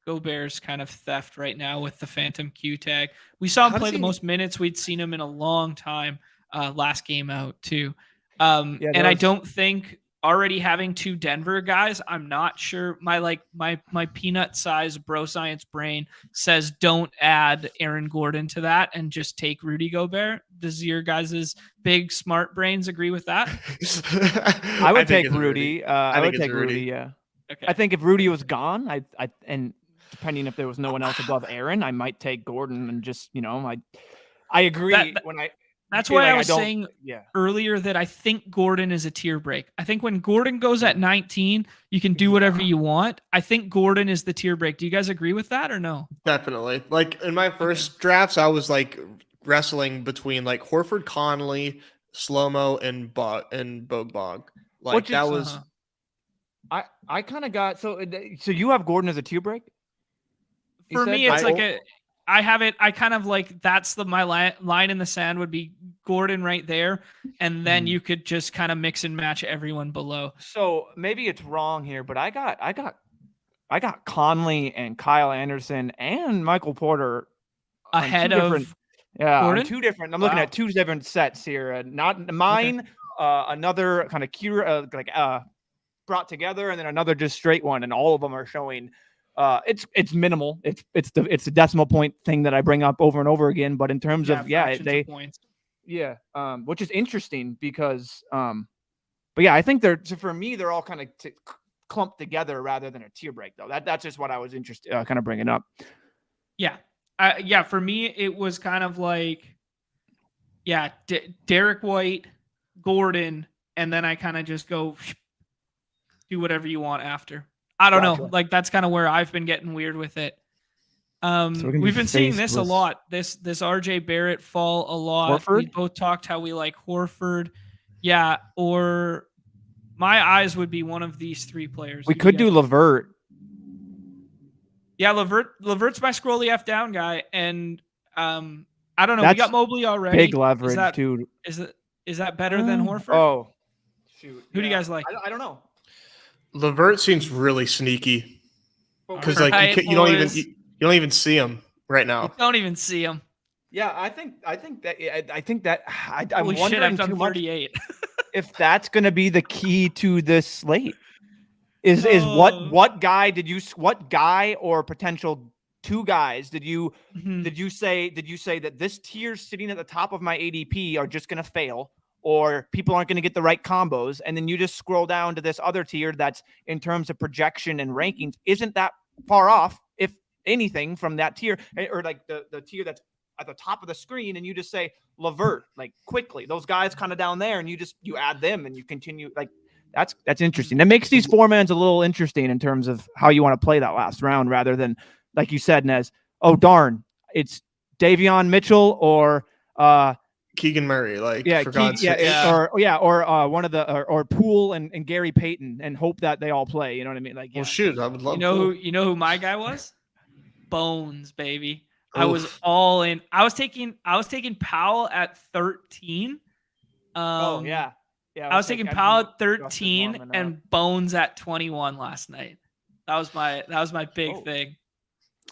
Speaker 1: Gobert's kind of theft right now with the Phantom Q tag. We saw him play the most minutes we'd seen him in a long time last game out too. I don't think already having 2 Denver guys, I'm not sure. My peanut size bro science brain says don't add Aaron Gordon to that and just take Rudy Gobert. Does your guys' big smart brains agree with that?
Speaker 3: I would take Rudy. I would take Rudy. Yeah. Okay. I think if Rudy was gone, and depending if there was no one else above Aaron, I might take Gordon and just I agree
Speaker 1: That's why I was saying earlier that I think Gordon is a tier break. I think when Gordon goes at 19, you can do whatever you want. I think Gordon is the tier break. Do you guys agree with that or no?
Speaker 2: Definitely. Like in my first drafts, I was like wrestling between like Horford, Conley, Slow-Mo, and Bogbog. Like that was.
Speaker 3: I kind of got so you have Gordon as a tier break.
Speaker 1: For me, it's I have it. I kind of like that's my line in the sand would be Gordon right there, and then you could just kind of mix and match everyone below.
Speaker 3: So maybe it's wrong here, but I got Conley and Kyle Anderson and Michael Porter
Speaker 1: ahead of Gordon?
Speaker 3: 2 different. I'm looking at 2 different sets here. Not mine. Another kind of brought together, and then another just straight one, and all of them are showing It's minimal. It's the decimal point thing that I bring up over and over again. But in terms of
Speaker 1: points.
Speaker 3: Yeah, which is interesting because but yeah, I think for me they're all kind of clumped together rather than a tier break though. That's just what I was interested kind of bringing up.
Speaker 1: Yeah, for me it was kind of like Derek White, Gordon, and then I kind of just go do whatever you want after. I don't know. Like that's kind of where I've been getting weird with it. We've been seeing this a lot. This RJ Barrett fall a lot.
Speaker 3: Horford?
Speaker 1: We both talked how we like Horford. Yeah, or my eyes would be one of these three players.
Speaker 3: We could do Levert.
Speaker 1: Yeah, Levert's my scrolly F down guy, and I don't know.
Speaker 3: That's
Speaker 1: we got Mobley already.
Speaker 3: Big leverage, dude.
Speaker 1: Is that better than Horford?
Speaker 3: Oh, shoot.
Speaker 1: Who do you guys like?
Speaker 3: I don't know.
Speaker 2: Levert seems really sneaky because
Speaker 1: Right,
Speaker 2: you don't even see him right now.
Speaker 1: You don't even see him.
Speaker 3: Yeah, I think that I'm
Speaker 1: Holy shit,
Speaker 3: wondering
Speaker 1: I've done
Speaker 3: too much
Speaker 1: 38.
Speaker 3: if that's going to be the key to this slate. Is what guy or potential two guys did you say that this tier sitting at the top of my ADP are just going to fail, or people aren't going to get the right combos, and then you just scroll down to this other tier that's in terms of projection and rankings isn't that far off, if anything, from that tier, or like the tier that's at the top of the screen, and you just say Levert, like quickly, those guys kind of down there, and you add them and you continue. Like that's interesting. That makes these formats a little interesting in terms of how you want to play that last round, rather than, like you said, Nez, oh darn, it's Davion Mitchell or
Speaker 2: Keegan Murray, for God's
Speaker 3: sake. Or one of the or Poole and Gary Payton, and hope that they all play. You know what I mean? Like,
Speaker 2: well, shoot, I would love.
Speaker 1: You know who my guy was? Bones, baby. Oof. I was all in. I was taking Powell at 13. I was taking Powell at 13 and Bones at 21 last night. That was my big thing.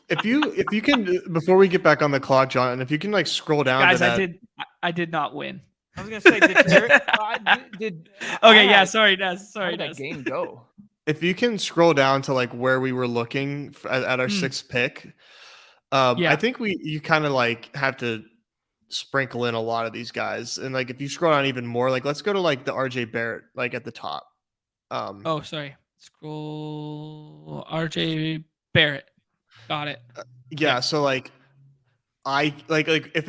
Speaker 2: If you can, before we get back on the clock, John, if you can scroll down,
Speaker 1: guys,
Speaker 2: to that.
Speaker 1: I did not win.
Speaker 3: I was gonna say,
Speaker 1: sorry, Des. Sorry,
Speaker 3: how did that game go?
Speaker 2: If you can scroll down to where we were looking at our sixth pick, I think you kind of have to sprinkle in a lot of these guys, and if you scroll down even more, let's go to the RJ Barrett at the top.
Speaker 1: Scroll RJ Barrett. Got it.
Speaker 2: So if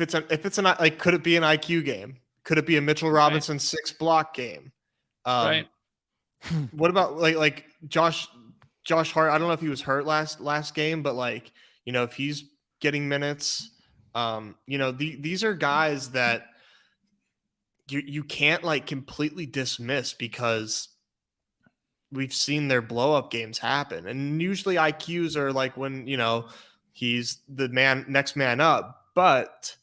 Speaker 2: it's could it be an IQ game? Could it be a Mitchell Robinson 6 block game?
Speaker 1: Right.
Speaker 2: What about Josh Hart? I don't know if he was hurt last game, but if he's getting minutes, these are guys that you can't completely dismiss, because we've seen their blow up games happen. And usually IQs are when, he's the next man up, but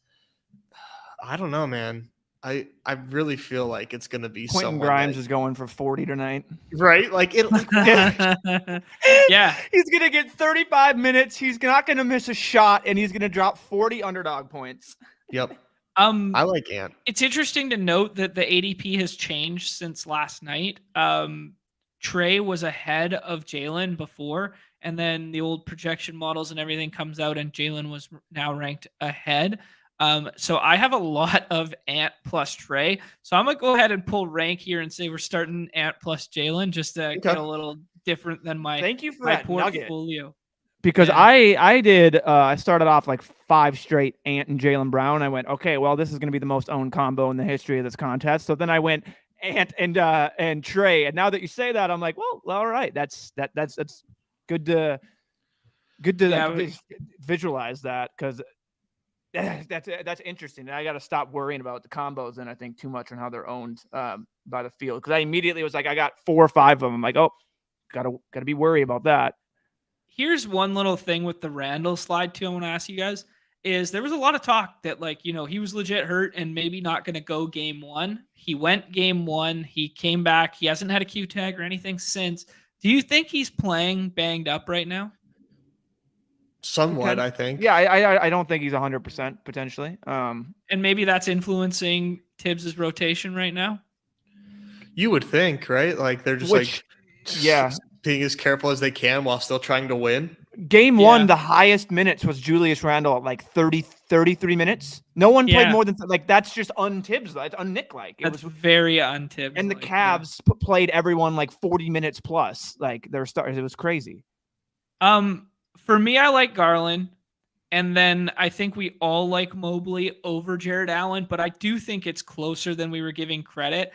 Speaker 2: I don't know, man. I really feel like it's going to be
Speaker 3: Quentin Grimes is going for 40 tonight.
Speaker 2: Right?
Speaker 1: Yeah.
Speaker 3: He's going to get 35 minutes. He's not going to miss a shot, and he's going to drop 40 underdog points.
Speaker 2: Yep. I like Ant.
Speaker 1: It's interesting to note that the ADP has changed since last night. Trey was ahead of Jalen before, and then the old projection models and everything comes out, and Jalen was now ranked ahead. So I have a lot of Ant plus Trey. So I'm going to go ahead and pull rank here and say we're starting Ant plus Jalen, just to get a little different than my
Speaker 3: Thank you for
Speaker 1: my
Speaker 3: that
Speaker 1: portfolio.
Speaker 3: Nugget. Because I started off 5 straight Ant and Jalen Brown. I went, okay, well, this is going to be the most owned combo in the history of this contest. So then I went Ant and Trey. And now that you say that, I'm like, well, all right, that's good to visualize that, because that's interesting. And I got to stop worrying about the combos, and I think too much on how they're owned by the field. Because I immediately was like, I got 4 or 5 of them. I'm like, oh, gotta be worried about that.
Speaker 1: Here's one little thing with the Randall slide too. I want to ask you guys is there was a lot of talk that he was legit hurt and maybe not going to go game 1. He went game 1. He came back. He hasn't had a Q tag or anything since. Do you think he's playing banged up right now?
Speaker 2: Somewhat, I think.
Speaker 3: Yeah, I don't think he's 100% potentially.
Speaker 1: And maybe that's influencing Tibbs's rotation right now.
Speaker 2: You would think, right? They're just being as careful as they can while still trying to win.
Speaker 3: Game one, the highest minutes was Julius Randle at like 33 minutes. No one played more than like that's just un-Tibbs, that's un-Nick like.
Speaker 1: It was very un-Tibbs.
Speaker 3: And the Cavs played everyone like 40 minutes plus. Like their starters, it was crazy.
Speaker 1: For me, I like Garland, and then I think we all like Mobley over Jared Allen, but I do think it's closer than we were giving credit.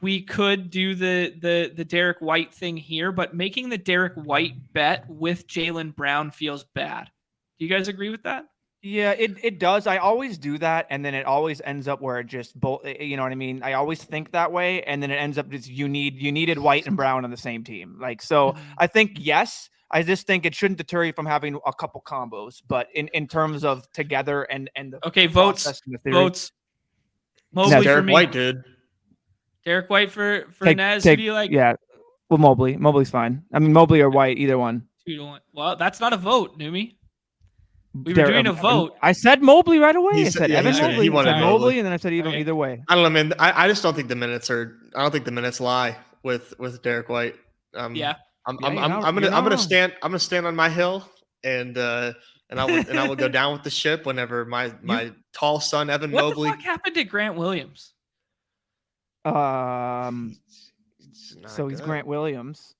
Speaker 1: We could do the Derek White thing here, but making the Derek White bet with Jaylen Brown feels bad. Do you guys agree with that?
Speaker 3: Yeah, it does. I always do that, and then it always ends up where it just you know what I mean? I always think that way, and then it ends up just you needed White and Brown on the same team. Like so, I think yes. I just think it shouldn't deter you from having a couple combos, but in terms of together and the
Speaker 1: votes. Mobley
Speaker 2: Derek
Speaker 1: for me.
Speaker 2: White did.
Speaker 1: Derek White for Nez. Who do you like?
Speaker 3: Yeah, well, Mobley. Mobley's fine. I mean, Mobley or White, either one.
Speaker 1: 2-1. Well, that's not a vote, Neumy. We were doing a vote.
Speaker 3: I said Mobley right away.
Speaker 2: I
Speaker 3: said
Speaker 2: Evan
Speaker 3: Mobley.
Speaker 2: He wanted
Speaker 3: Mobley, and then I said either way.
Speaker 2: I don't know, man. I just don't think the minutes are. I don't think the minutes lie with Derek White. I'm gonna stand on my hill and I will go down with the ship whenever my tall son Evan Mobley.
Speaker 1: What the fuck happened to Grant Williams?
Speaker 3: He's Grant Williams.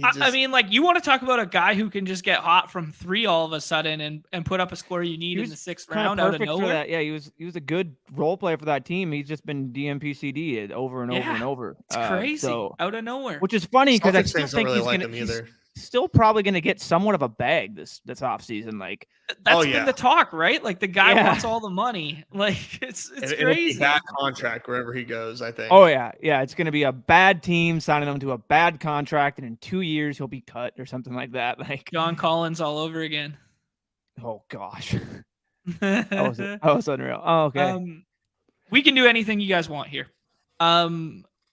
Speaker 1: I mean, like, you want to talk about a guy who can just get hot from three all of a sudden and put up a score you need in the sixth round out of nowhere.
Speaker 3: Yeah, he was a good role player for that team. He's just been DMPCD'd over and over and over.
Speaker 1: It's crazy, out of nowhere.
Speaker 3: Which is funny because I still think
Speaker 2: he's
Speaker 3: still probably going to get somewhat of a bag this offseason. Like
Speaker 1: that's been the talk, right? Like the guy wants all the money. Like it's crazy.
Speaker 2: It'll be bad contract wherever he goes, I think.
Speaker 3: Oh yeah. It's going to be a bad team signing him to a bad contract, and in 2 years he'll be cut or something like that. Like
Speaker 1: John Collins all over again.
Speaker 3: Oh gosh. that was unreal. Oh, okay.
Speaker 1: We can do anything you guys want here.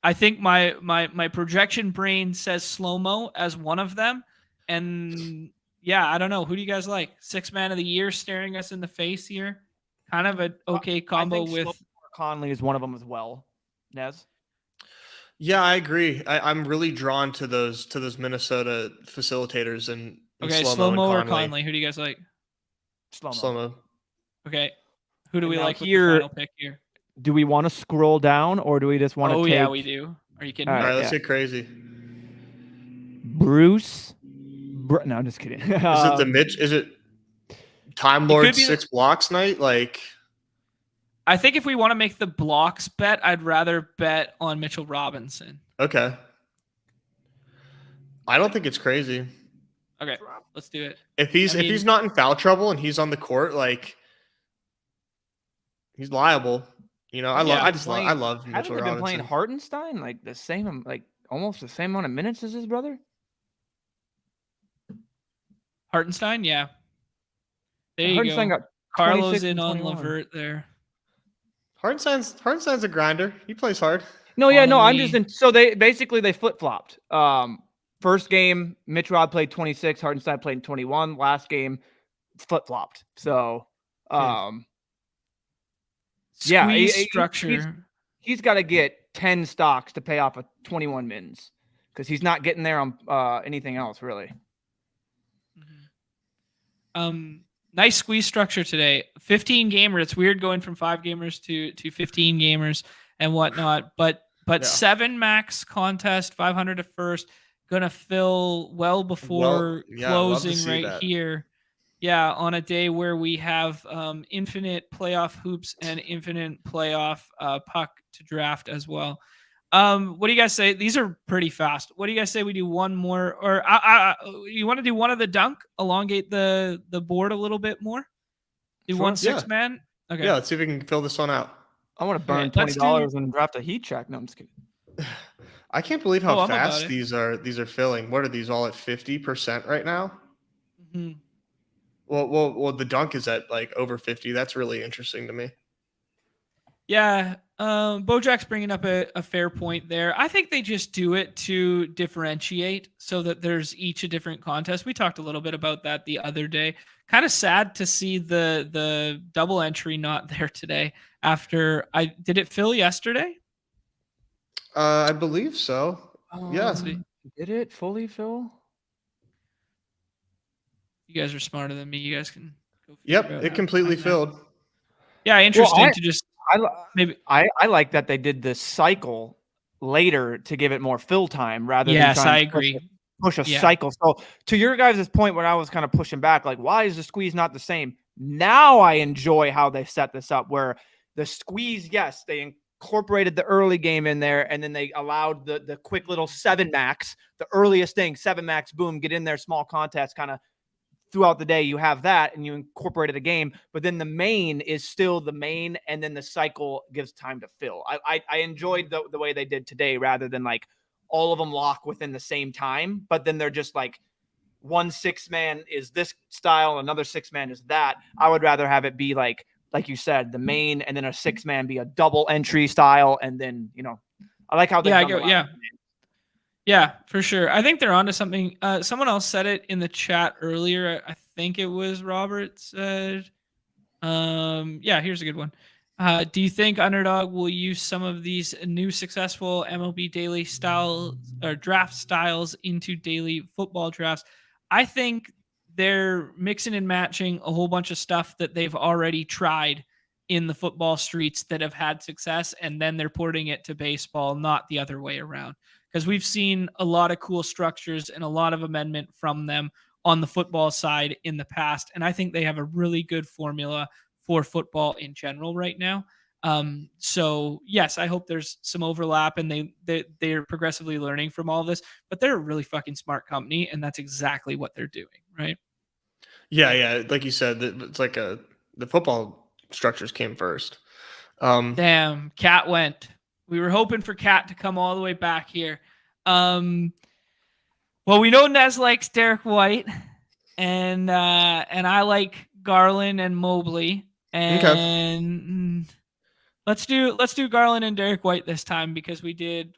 Speaker 1: I think my projection brain says slow-mo as one of them. And yeah, I don't know. Who do you guys like? 6 man of the year staring us in the face here. Kind of an okay combo with
Speaker 3: Conley is one of them as well. Nez?
Speaker 2: Yeah, I agree. I'm really drawn to those Minnesota facilitators and
Speaker 1: slow-mo or Conley. Who do you guys like?
Speaker 2: Slow-mo.
Speaker 1: Okay. Who do we like here? Final pick here.
Speaker 3: Do we want to scroll down or do we just want to take...
Speaker 1: yeah, we do. Are you kidding me?
Speaker 2: All right, let's get crazy.
Speaker 3: Bruce? No, I'm just kidding.
Speaker 2: Is it the Mitch? Is it Time Lord 6 blocks night? Like,
Speaker 1: I think if we want to make the blocks bet, I'd rather bet on Mitchell Robinson.
Speaker 2: Okay. I don't think it's crazy.
Speaker 1: Okay, let's do it.
Speaker 2: If he's not in foul trouble and he's on the court, like, he's liable. You know, I love Mitchell
Speaker 3: Robinson. Been playing Hartenstein like the same, like almost the same amount of minutes as his brother.
Speaker 1: Hartenstein, yeah. There you go. Got Carlos in on Levert there.
Speaker 2: Hartenstein's a grinder. He plays hard.
Speaker 3: No, yeah, no. I'm just so they flip flopped. First game, Mitch Rob played 26. Hartenstein played 21. Last game, flip flopped. So,
Speaker 1: structure.
Speaker 3: He's got to get 10 stocks to pay off a 21 mins because he's not getting there on anything else really.
Speaker 1: Nice squeeze structure today. 15 gamer. It's weird going from 5 gamers to 15 gamers and whatnot. But 7 max contest, 500 at first. Gonna fill well before closing right here. Yeah, on a day where we have infinite playoff hoops and infinite playoff puck to draft as well. What do you guys say? These are pretty fast. What do you guys say we do one more? Or you want to do one of the dunk? Elongate the board a little bit more? Do 1 6 man? Okay.
Speaker 2: Yeah, let's see if we can fill this one out.
Speaker 3: I want to burn $20 and draft a heat check. No, I'm just kidding.
Speaker 2: I can't believe how fast these are filling. What are these all at 50% right now?
Speaker 1: Mm-hmm.
Speaker 2: Well, the dunk is at like over 50. That's really interesting to me.
Speaker 1: Yeah, Bojack's bringing up a fair point there. I think they just do it to differentiate so that there's each a different contest. We talked a little bit about that the other day. Kind of sad to see the double entry not there today. Did it fill yesterday?
Speaker 2: I believe so. Yeah.
Speaker 3: Did it fully fill?
Speaker 1: You guys are smarter than me. You guys can go.
Speaker 2: Yep, it completely filled.
Speaker 1: Yeah, interesting to just maybe.
Speaker 3: I like that they did this cycle later to give it more fill time rather than
Speaker 1: Yes,
Speaker 3: trying
Speaker 1: I
Speaker 3: to
Speaker 1: agree.
Speaker 3: push a cycle. So to your guys' point when I was kind of pushing back, like, why is the squeeze not the same? Now I enjoy how they set this up where the squeeze, yes, they incorporated the early game in there, and then they allowed the quick little 7 max, the earliest thing, 7 max, boom, get in there, small contest kind of throughout the day. You have that and you incorporated a game, but then the main is still the main, and then the cycle gives time to fill. I enjoyed the way they did today rather than like all of them lock within the same time, but then they're just like one 6-man is this style, another 6-man is that. I would rather have it be like you said, the main, and then a 6-man be a double entry style, and then I like how they
Speaker 1: Yeah, for sure. I think they're onto something. Someone else said it in the chat earlier. I think it was Robert said. Yeah, here's a good one. Do you think Underdog will use some of these new successful MLB daily style or draft styles into daily football drafts? I think they're mixing and matching a whole bunch of stuff that they've already tried in the football streets that have had success, and then they're porting it to baseball, not the other way around. Because we've seen a lot of cool structures and a lot of amendment from them on the football side in the past. And I think they have a really good formula for football in general right now. So yes, I hope there's some overlap and they're progressively learning from all this, but they're a really fucking smart company, and that's exactly what they're doing, right?
Speaker 2: Yeah. Like you said, it's like the football structures came first.
Speaker 1: Damn, Cat went. We were hoping for Cat to come all the way back here. Well, we know Nez likes Derek White, and I like Garland and Mobley. And let's do Garland and Derek White this time, because we did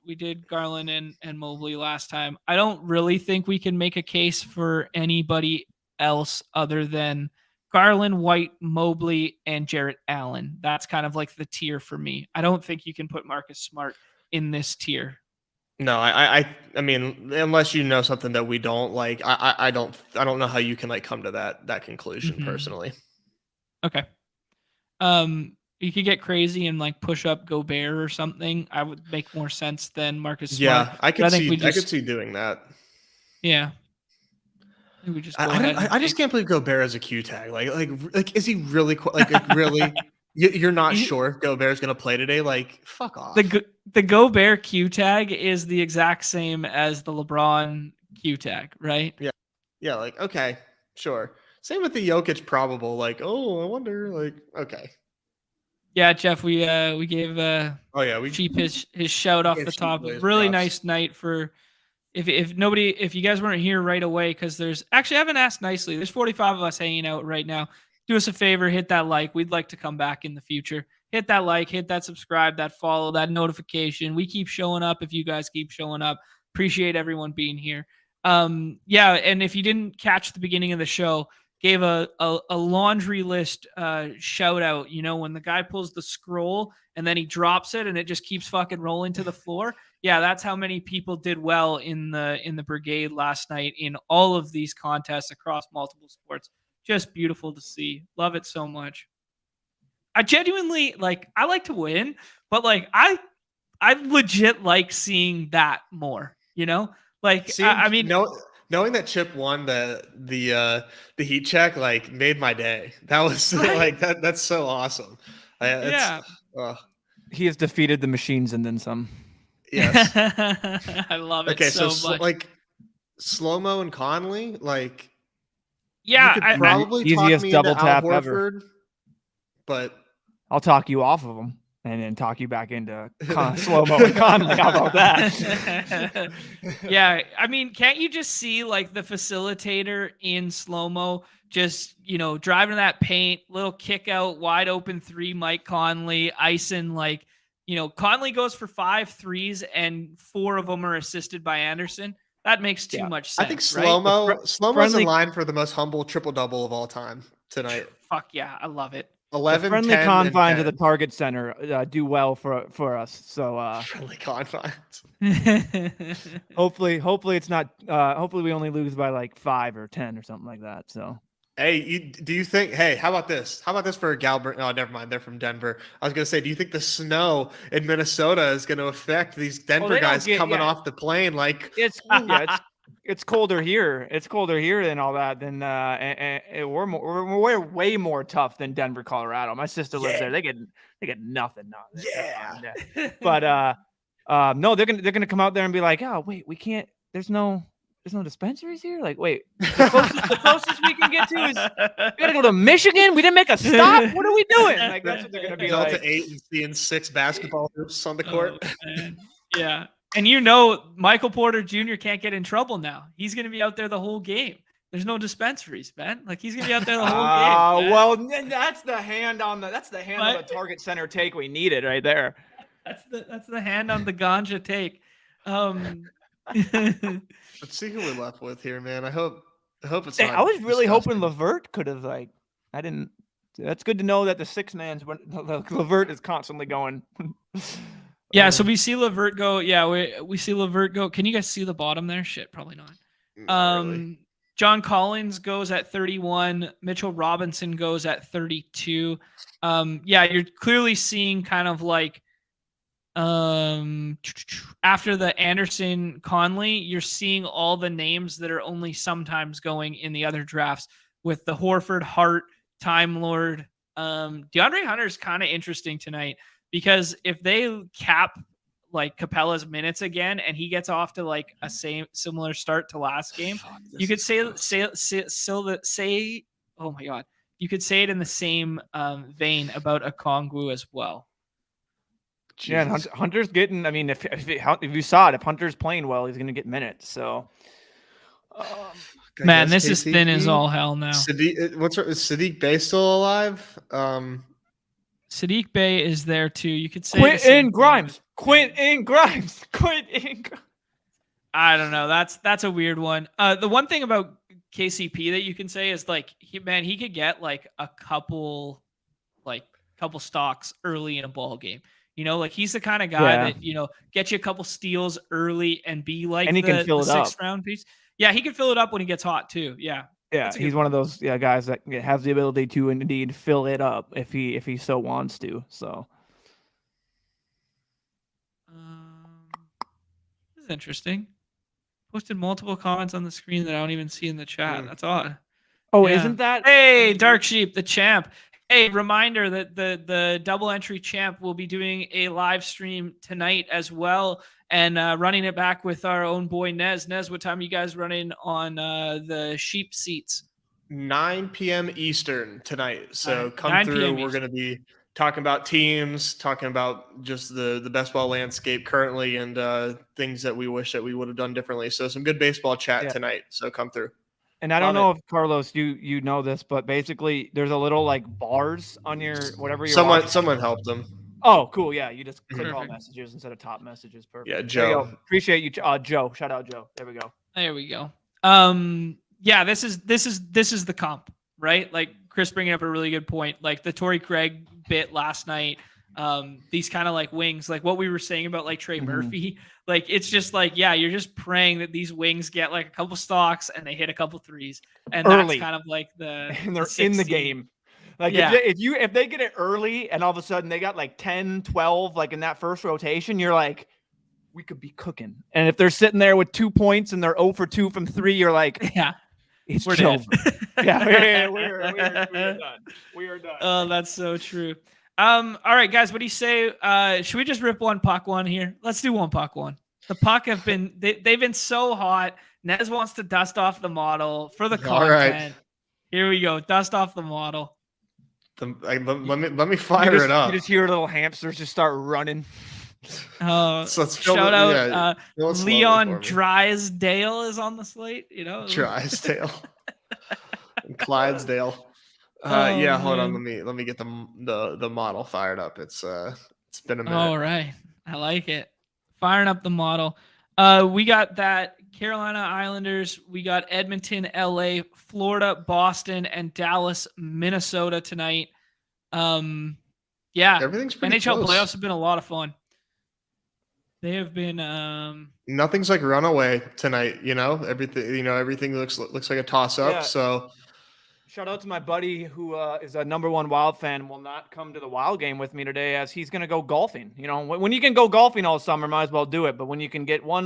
Speaker 1: Garland and Mobley last time. I don't really think we can make a case for anybody else other than Garland, White, Mobley, and Jarrett Allen. That's kind of like the tier for me. I don't think you can put Marcus Smart in this tier.
Speaker 2: No, I mean, unless you know something that we don't, like, I don't know how you can like come to that conclusion personally.
Speaker 1: Okay. You could get crazy and like push up Gobert or something. I would make more sense than Marcus Smart.
Speaker 2: Yeah, I could see doing that.
Speaker 1: Yeah. We just
Speaker 2: I just can't believe Gobert as a Q tag. Like is he really really? You're not sure if Gobert's going to play today? Like, fuck off.
Speaker 1: The Gobert Q tag is the exact same as the LeBron Q tag, right?
Speaker 2: Yeah. Like, okay, sure. Same with the Jokic probable. Like, oh, I wonder. Like, okay.
Speaker 1: Yeah, Jeff, we gave Cheap his shout off the top. Really nice night for. If you guys weren't here right away, because there's actually, I haven't asked nicely. There's 45 of us hanging out right now. Do us a favor, hit that like. We'd like to come back in the future. Hit that like, hit that subscribe, that follow, that notification. We keep showing up if you guys keep showing up. Appreciate everyone being here. Yeah, and if you didn't catch the beginning of the show, gave a laundry list shout out. When the guy pulls the scroll and then he drops it and it just keeps fucking rolling to the floor. Yeah, that's how many people did well in the brigade last night in all of these contests across multiple sports. Just beautiful to see. Love it so much. I genuinely I like to win, but I legit like seeing that more, I mean,
Speaker 2: knowing that Chip won the heat check, made my day. That was right. That's so awesome.
Speaker 1: Yeah.
Speaker 3: He has defeated the machines and then some.
Speaker 2: Yes.
Speaker 1: I love it so much.
Speaker 2: Slow-mo and Conley,
Speaker 1: yeah,
Speaker 2: you could probably
Speaker 3: easiest
Speaker 2: talk me
Speaker 3: double
Speaker 2: into
Speaker 3: tap
Speaker 2: Al Horford,
Speaker 3: ever.
Speaker 2: But
Speaker 3: I'll talk you off of them and then talk you back into slow-mo and Conley. How about that?
Speaker 1: Yeah, I mean, can't you just see the facilitator in slow-mo just, driving to that paint, little kick out, wide open 3, Mike Conley, icing, Conley goes for 5 threes and 4 of them are assisted by Anderson. That makes too much sense.
Speaker 2: I think slow-mo's in line for the most humble triple-double of all time tonight.
Speaker 1: Fuck yeah, I love it.
Speaker 2: 11,
Speaker 3: friendly
Speaker 2: 10,
Speaker 3: confines of the
Speaker 2: and
Speaker 3: Target Center do well for us. So
Speaker 2: friendly confines.
Speaker 3: hopefully it's not. Hopefully we only lose by like 5 or 10 or something like that. So.
Speaker 2: Hey, do you think? Hey, how about this? How about this for Galbert? Oh, never mind. They're from Denver. I was gonna say, do you think the snow in Minnesota is going to affect these Denver guys coming off the plane? Like
Speaker 3: it's colder here. It's colder here than all that. Than we're way more tough than Denver, Colorado. My sister lives there. They get nothing. No,
Speaker 2: Yeah.
Speaker 3: But no, they're gonna come out there and be like, oh wait, we can't. There's no dispensaries here. Like, wait, the closest we can get to is we gotta go to Michigan. We didn't make a stop. What are we doing? Like, that's what they're gonna be like.
Speaker 2: To 8 and seeing 6 basketball hoops on the court.
Speaker 1: Oh, yeah. And Michael Porter Jr. can't get in trouble now. He's going to be out there the whole game. There's no dispensaries, man. Like, he's going to be out there the whole game.
Speaker 3: Well, that's the hand on the Target Center take we needed right there.
Speaker 1: That's the hand on the ganja take.
Speaker 2: Let's see who we're left with here, man. I hope it's.
Speaker 3: I was really hoping Levert could have I didn't. That's good to know that the 6 man's Levert is constantly going.
Speaker 1: Yeah, so we see Levert go. Yeah, we see Levert go. Can you guys see the bottom there? Shit, probably not.
Speaker 2: Really.
Speaker 1: John Collins goes at 31. Mitchell Robinson goes at 32. Yeah, you're clearly seeing kind of like after the Anderson Conley, you're seeing all the names that are only sometimes going in the other drafts with the Horford, Hart, Time Lord. DeAndre Hunter is kind of interesting tonight. Because if they cap like Capella's minutes again and he gets off to like a similar start to last game, you could say oh my God, you could say it in the same vein about Okongwu as well.
Speaker 2: Jesus.
Speaker 3: Yeah, and Hunter's getting. I mean, if you saw it, if Hunter's playing well, he's going to get minutes. So,
Speaker 1: man, this is thin as all hell now.
Speaker 2: Is Sadiq Bey still alive?
Speaker 1: Sadiq Bey is there too. You could say
Speaker 3: Quentin Grimes.
Speaker 1: I don't know. That's a weird one. The one thing about KCP that you can say is like he could get like a couple stocks early in a ball game. Like he's the kind of guy that get you a couple steals early and be like, and he can fill it up. 6th round piece. Yeah, he can fill it up when he gets hot too. Yeah.
Speaker 3: Yeah, he's one of those guys that has the ability to indeed fill it up if he so wants to. So
Speaker 1: this is interesting. Posted multiple comments on the screen that I don't even see in the chat. That's odd.
Speaker 3: Oh, yeah. Isn't that?
Speaker 1: Hey, Dark Sheep, the champ. Hey, reminder that the double entry champ will be doing a live stream tonight as well. And running it back with our own boy Nez. Nez, what time are you guys running on the sheep seats?
Speaker 2: 9 p.m. Eastern tonight. So come through. We're going to be talking about teams, talking about just the best ball landscape currently, and things that we wish that we would have done differently. So some good baseball chat tonight. So come through.
Speaker 3: And I don't know if Carlos, you know this, but basically there's a little like bars on your whatever you're watching.
Speaker 2: Someone helped them.
Speaker 3: Oh, cool. Yeah, you just click all messages instead of top messages. Perfect.
Speaker 2: Yeah, Joe.
Speaker 3: Appreciate you, Joe. Shout out, Joe. There we go.
Speaker 1: Yeah, this is the comp, right? Like Chris bringing up a really good point. Like the Torrey Craig bit last night. These kind of like wings, like what we were saying about like Trey Murphy. Like it's just like, yeah, you're just praying that these wings get like a couple stocks and they hit a couple threes, and early. That's kind of like
Speaker 3: and they're in the game. Like if they get it early and all of a sudden they got like 10, 12, like in that first rotation, you're like, we could be cooking. And if they're sitting there with 2 points and they're 0 for 2 from 3, you're like,
Speaker 1: yeah,
Speaker 3: we're done. We're done. We are done.
Speaker 1: Oh, that's so true. All right, guys, what do you say? Should we just rip one puck one here? Let's do one puck one. The puck they've been so hot. Nez wants to dust off the model for the content. All right. Here we go. Dust off the model.
Speaker 2: Let me fire it up.
Speaker 3: You just hear little hamsters just start running.
Speaker 1: So shout out Leon Drysdale is on the slate.
Speaker 2: Drysdale and Clydesdale. Hold on. Let me get the model fired up. It's been a minute.
Speaker 1: All right, I like it. Firing up the model. We got that Carolina Islanders. We got Edmonton, LA, Florida, Boston, and Dallas, Minnesota tonight. Yeah,
Speaker 2: Everything's pretty
Speaker 1: NHL
Speaker 2: close.
Speaker 1: playoffs have been a lot of fun. They have been.
Speaker 2: Nothing's like runaway tonight. Everything looks like a toss up.
Speaker 3: Yeah.
Speaker 2: So
Speaker 3: shout out to my buddy who is a #1 Wild fan, will not come to the Wild game with me today as he's going to go golfing. When you can go golfing all summer, might as well do it. But when you can get one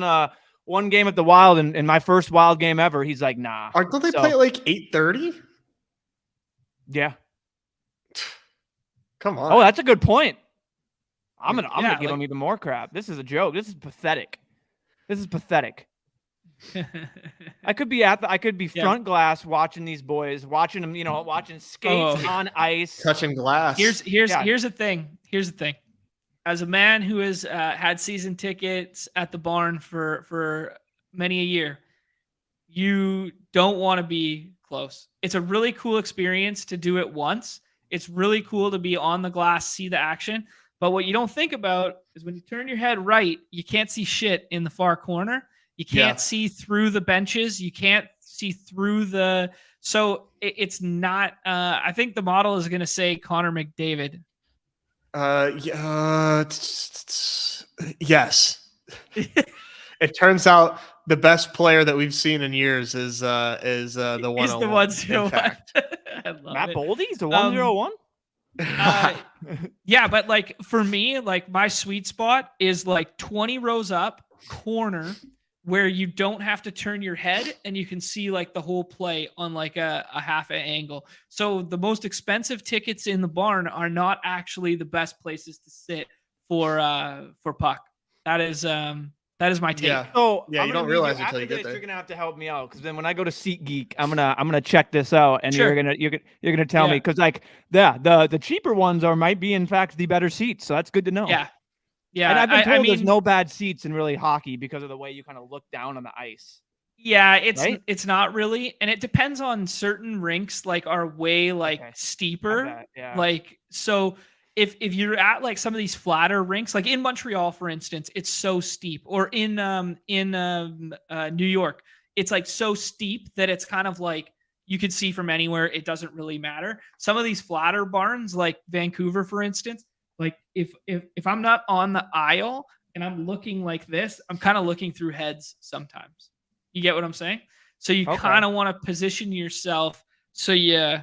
Speaker 3: game at the Wild and my first Wild game ever, he's like, nah.
Speaker 2: don't they play at like 8:30?
Speaker 3: Yeah.
Speaker 2: Come on.
Speaker 3: Oh, that's a good point. I'm gonna give
Speaker 1: like,
Speaker 3: him even more crap. This is a joke. This is pathetic. I could be front glass watching these boys, watching them, watching skates on ice,
Speaker 2: touching glass.
Speaker 1: Here's the thing. As a man who has had season tickets at the barn for many a year, you don't want to be close. It's a really cool experience to do it once. It's really cool to be on the glass, see the action. But what you don't think about is when you turn your head right, you can't see shit in the far corner. You can't see through the benches. You can't see through the. So it's not. I think the model is going to say Connor McDavid.
Speaker 2: Yes. It turns out the best player that we've seen in years is the one.
Speaker 1: Is the 101.
Speaker 3: Matt Boldy's the 101.
Speaker 1: Yeah, but like for me, like my sweet spot is like 20 rows up, corner, where you don't have to turn your head and you can see like the whole play on like a half an angle. So the most expensive tickets in the barn are not actually the best places to sit for puck. That is my take.
Speaker 2: Yeah.
Speaker 3: So
Speaker 2: yeah, you don't realize it until you get
Speaker 3: this,
Speaker 2: there.
Speaker 3: You're gonna have to help me out because then when I go to SeatGeek, I'm gonna check this out and
Speaker 1: Sure.
Speaker 3: you're gonna tell me because like the cheaper ones might be in fact the better seats. So that's good to know.
Speaker 1: Yeah. Yeah,
Speaker 3: and I've been told there's
Speaker 1: mean,
Speaker 3: no bad seats in really hockey because of the way you kind of look down on the ice.
Speaker 1: Yeah,
Speaker 3: right?
Speaker 1: it's not really, and it depends on certain rinks like are way like steeper.
Speaker 3: Yeah.
Speaker 1: Like so if you're at like some of these flatter rinks, like in Montreal, for instance, it's so steep, or in New York, it's like so steep that it's kind of like you could see from anywhere. It doesn't really matter. Some of these flatter barns, like Vancouver, for instance, like if I'm not on the aisle and I'm looking like this, I'm kind of looking through heads sometimes. You get what I'm saying? So you kind of want to position yourself so you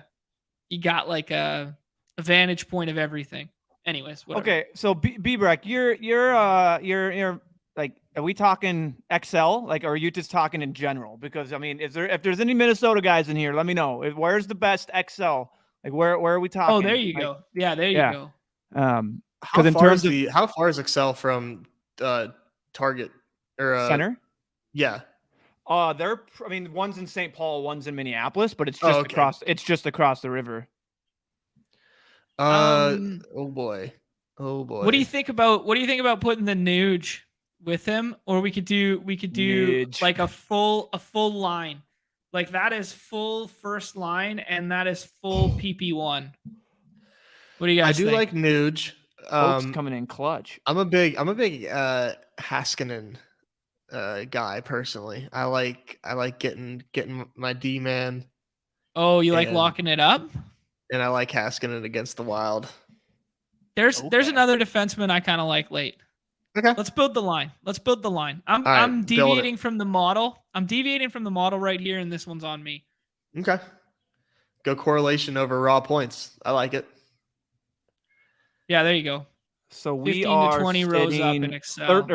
Speaker 1: got like a vantage point of everything. Anyways, whatever.
Speaker 3: Okay, so B-Breck, you're like, are we talking XL? Like, or are you just talking in general? Because I mean, if there's any Minnesota guys in here, let me know. Where's the best XL? Like, where are we talking?
Speaker 1: Oh, there you go. Yeah, there you go.
Speaker 2: How far is Excel from Target or
Speaker 3: center?
Speaker 2: Yeah.
Speaker 3: One's in St. Paul, one's in Minneapolis, but it's just across. It's just across the river.
Speaker 2: Oh boy.
Speaker 1: What do you think about putting the Nuge with him, or we could do Nuge. Like a full line, like that is full first line, and that is full PP1. What do you guys think?
Speaker 2: I do like Nuge.
Speaker 3: Coming in clutch.
Speaker 2: I'm a big Haskinen guy personally. I like getting my D man.
Speaker 1: Oh, you like locking it up?
Speaker 2: And I like Haskinen against the Wild.
Speaker 1: There's another defenseman I kind of like late.
Speaker 2: Okay.
Speaker 1: Let's build the line. I'm deviating from the model. I'm deviating from the model right here, and this one's on me.
Speaker 2: Okay. Go correlation over raw points. I like it.
Speaker 1: Yeah, there you go.
Speaker 3: So we
Speaker 1: 15
Speaker 3: are
Speaker 1: to 20 rows up in Excel.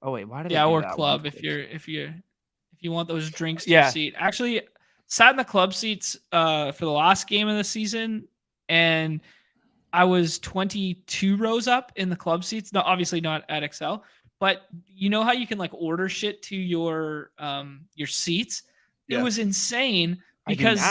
Speaker 3: Why did
Speaker 1: or club if you want those drinks to your seat. Actually, sat in the club seats for the last game of the season, and I was 22 rows up in the club seats. No, obviously not at Excel, but you know how you can like order shit to your seats? It was insane because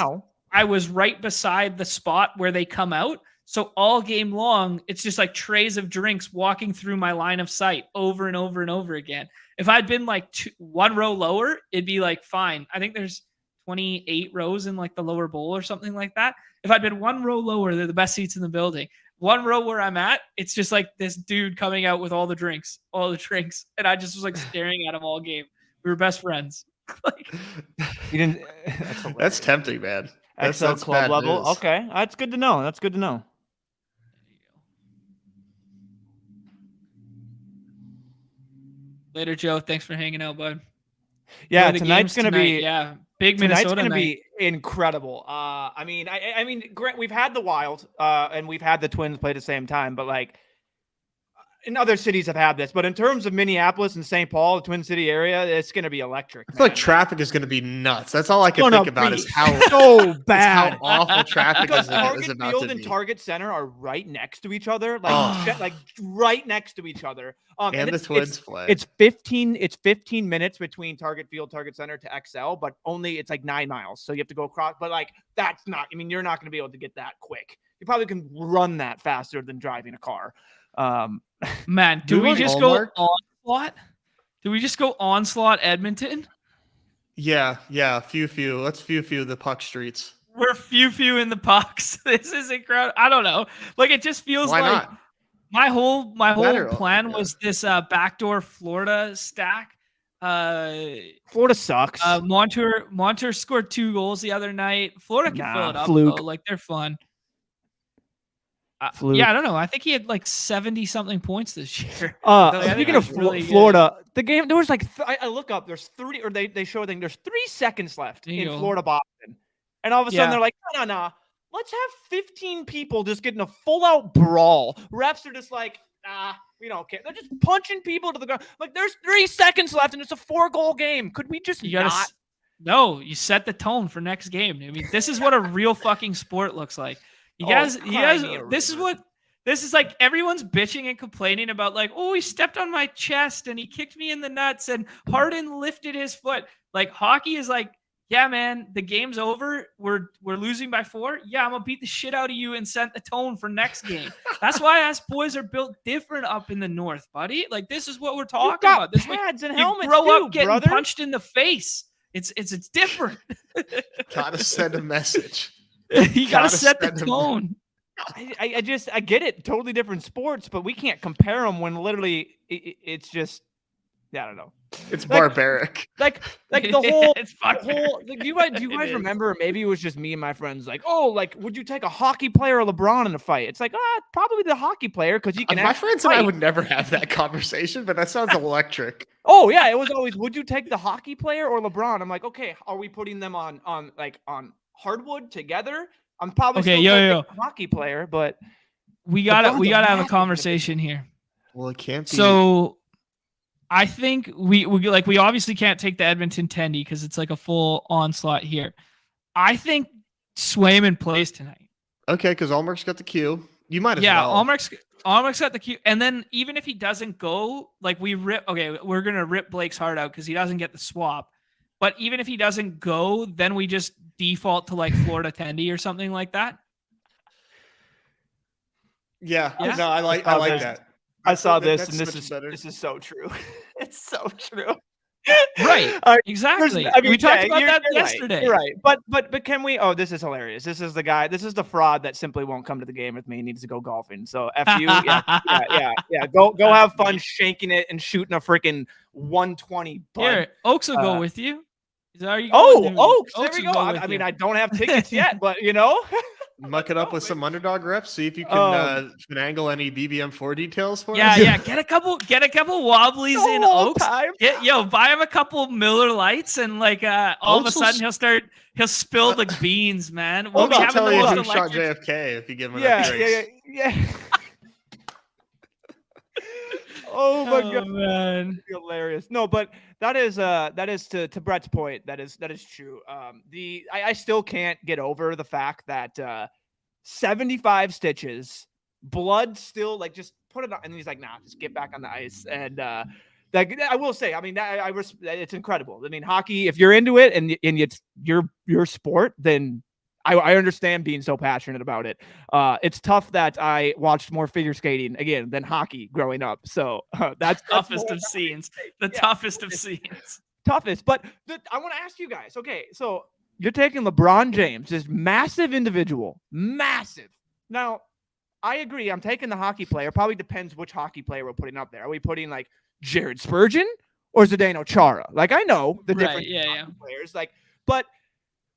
Speaker 1: I was right beside the spot where they come out. So all game long, it's just like trays of drinks walking through my line of sight over and over and over again. If I'd been like one row lower, it'd be like fine. I think there's 28 rows in like the lower bowl or something like that. If I'd been one row lower, they're the best seats in the building. One row where I'm at, it's just like this dude coming out with all the drinks. And I just was like staring at him all game. We were best friends.
Speaker 3: Like, you didn't.
Speaker 2: That's tempting, man.
Speaker 3: That's club level. News. Okay, that's good to know.
Speaker 1: Later, Joe. Thanks for hanging out, bud.
Speaker 3: Yeah, tonight's gonna be
Speaker 1: big
Speaker 3: tonight's
Speaker 1: Minnesota
Speaker 3: gonna
Speaker 1: night.
Speaker 3: be incredible. I mean, we've had the Wild, and we've had the Twins play at the same time, but like in other cities have had this. But in terms of Minneapolis and St. Paul, the Twin City area, it's gonna be electric.
Speaker 2: I feel like traffic is gonna be nuts. That's all I can think about is how
Speaker 3: so bad,
Speaker 2: how awful traffic
Speaker 3: because
Speaker 2: is
Speaker 3: Target
Speaker 2: about
Speaker 3: Field
Speaker 2: to
Speaker 3: and
Speaker 2: be.
Speaker 3: Target Center are right next to each other, like right next to each other.
Speaker 2: And the Twins play.
Speaker 3: It's 15 minutes between Target Field, Target Center to XL, but it's like 9 miles. So you have to go across. But like that's not. I mean, you're not going to be able to get that quick. You probably can run that faster than driving a car.
Speaker 1: Man, do we just go onslaught? Do we just go onslaught Edmonton?
Speaker 2: Yeah. Few. Let's few the puck streets.
Speaker 1: We're few in the pucks. This is incredible. I don't know. Like it just feels
Speaker 2: Why
Speaker 1: like
Speaker 2: not?
Speaker 1: my whole plan was this backdoor Florida stack.
Speaker 3: Florida sucks.
Speaker 1: Montour scored 2 goals the other night. Florida can fill it up
Speaker 3: fluke.
Speaker 1: though. Like they're fun.
Speaker 3: Fluke.
Speaker 1: Yeah, I don't know. I think he had like 70 something points this year.
Speaker 3: Speaking of Florida, the game there was like I look up. There's 30, or they show. I think there's 3 seconds left in Florida Boston, and all of a sudden they're like, no. Let's have 15 people just getting a full-out brawl. Refs are just like, we don't care. They're just punching people to the ground. Like, there's 3 seconds left, and it's a 4-goal game. Could we just not?
Speaker 1: No, you set the tone for next game. I mean, this is what a real fucking sport looks like. You guys, this is like everyone's bitching and complaining about like, oh, he stepped on my chest and he kicked me in the nuts and Harden lifted his foot. Like, hockey is like, yeah, man, the game's over. We're losing by 4. Yeah, I'm gonna beat the shit out of you and set the tone for next game. That's why us boys are built different up in the north, buddy. Like this is what we're talking about. This
Speaker 3: pads and
Speaker 1: you
Speaker 3: helmets
Speaker 1: grow up getting
Speaker 3: brother.
Speaker 1: punched in the face. It's different.
Speaker 2: Gotta send a message.
Speaker 1: You gotta set the tone.
Speaker 3: I get it. Totally different sports, but we can't compare them when literally it's just. I don't know.
Speaker 2: It's barbaric.
Speaker 3: Like the whole,
Speaker 1: barbaric.
Speaker 3: do you guys remember? Maybe it was just me and my friends. Like, would you take a hockey player or LeBron in a fight? It's like, probably the hockey player because he can.
Speaker 2: My friends and I would never have that conversation, but that sounds electric.
Speaker 3: Oh yeah, it was always. Would you take the hockey player or LeBron? I'm like, okay, are we putting them on hardwood together? I'm probably still taking a hockey player, but
Speaker 1: we gotta have a conversation here.
Speaker 2: Well, it can't be.
Speaker 1: So. I think we obviously can't take the Edmonton Tendy because it's like a full onslaught here. I think Swayman plays tonight.
Speaker 2: Okay, because Allmark's got the cue. You might as well.
Speaker 1: Yeah, Allmark's got the cue. And then even if he doesn't go, like we're gonna rip Blake's heart out because he doesn't get the swap. But even if he doesn't go, then we just default to like Florida Tendy or something like that.
Speaker 2: Yeah. No, I like that.
Speaker 3: I saw this, and this is so true. It's so true.
Speaker 1: Right. Exactly. We talked about that yesterday.
Speaker 3: You're right. But can we? Oh, this is hilarious. This is the guy. This is the fraud that simply won't come to the game with me. He needs to go golfing. So F you. Yeah. Go have fun shanking it and shooting a freaking 120.
Speaker 1: Here, Oaks will go with you.
Speaker 3: Oaks. There we go. I mean, I don't have tickets yet, but
Speaker 2: Muck it up with some Underdog reps. See if you can finagle any BBM4 details for us.
Speaker 1: Yeah. Get a couple wobblies in Oaks. Buy him a couple Miller Lights, and like all of a sudden he'll spill the beans, man.
Speaker 2: We'll be telling you who shot JFK if you give him enough grace.
Speaker 3: Yeah. Oh my god,
Speaker 1: man,
Speaker 3: hilarious. No, but that is to Brett's point. That is true. I still can't get over the fact that 75 stitches, blood still like just put it on, and he's like, nah, just get back on the ice. And I will say, I mean, it's incredible. I mean, hockey, if you're into it and it's your sport, then I understand being so passionate about it. It's tough that I watched more figure skating again than hockey growing up. So that's
Speaker 1: toughest of scenes. Toughest of scenes.
Speaker 3: Toughest. But I want to ask you guys. Okay, so you're taking LeBron James, this massive individual, massive. Now, I agree. I'm taking the hockey player. Probably depends which hockey player we're putting up there. Are we putting like Jared Spurgeon or Zdeno Chara? Like I know the different players. Like, but.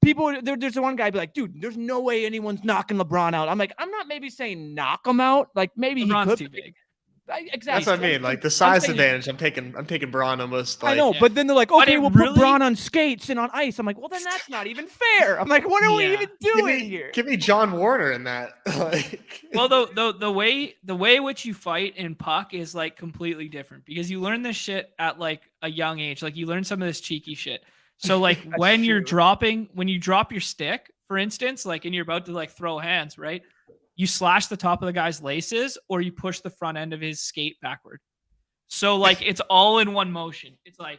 Speaker 3: People, there's one guy be like, dude, there's no way anyone's knocking LeBron out. I'm like, I'm not maybe saying knock him out. Like maybe
Speaker 1: LeBron's
Speaker 3: he could.
Speaker 1: Too big.
Speaker 3: Exactly.
Speaker 2: That's what I mean. Like the size advantage, I'm taking Braun almost. Like,
Speaker 3: I know, but then they're like, okay, we'll
Speaker 1: really
Speaker 3: put Braun on skates and on ice. I'm like, well, then that's not even fair. I'm like, what are we even doing here?
Speaker 2: Give me John Warner in that. Like,
Speaker 1: well, the way which you fight in puck is like completely different because you learn this shit at like a young age. Like you learn some of this cheeky shit. So like when you drop your stick, for instance, like and you're about to like throw hands, right? You slash the top of the guy's laces or you push the front end of his skate backward. So like it's all in one motion. It's like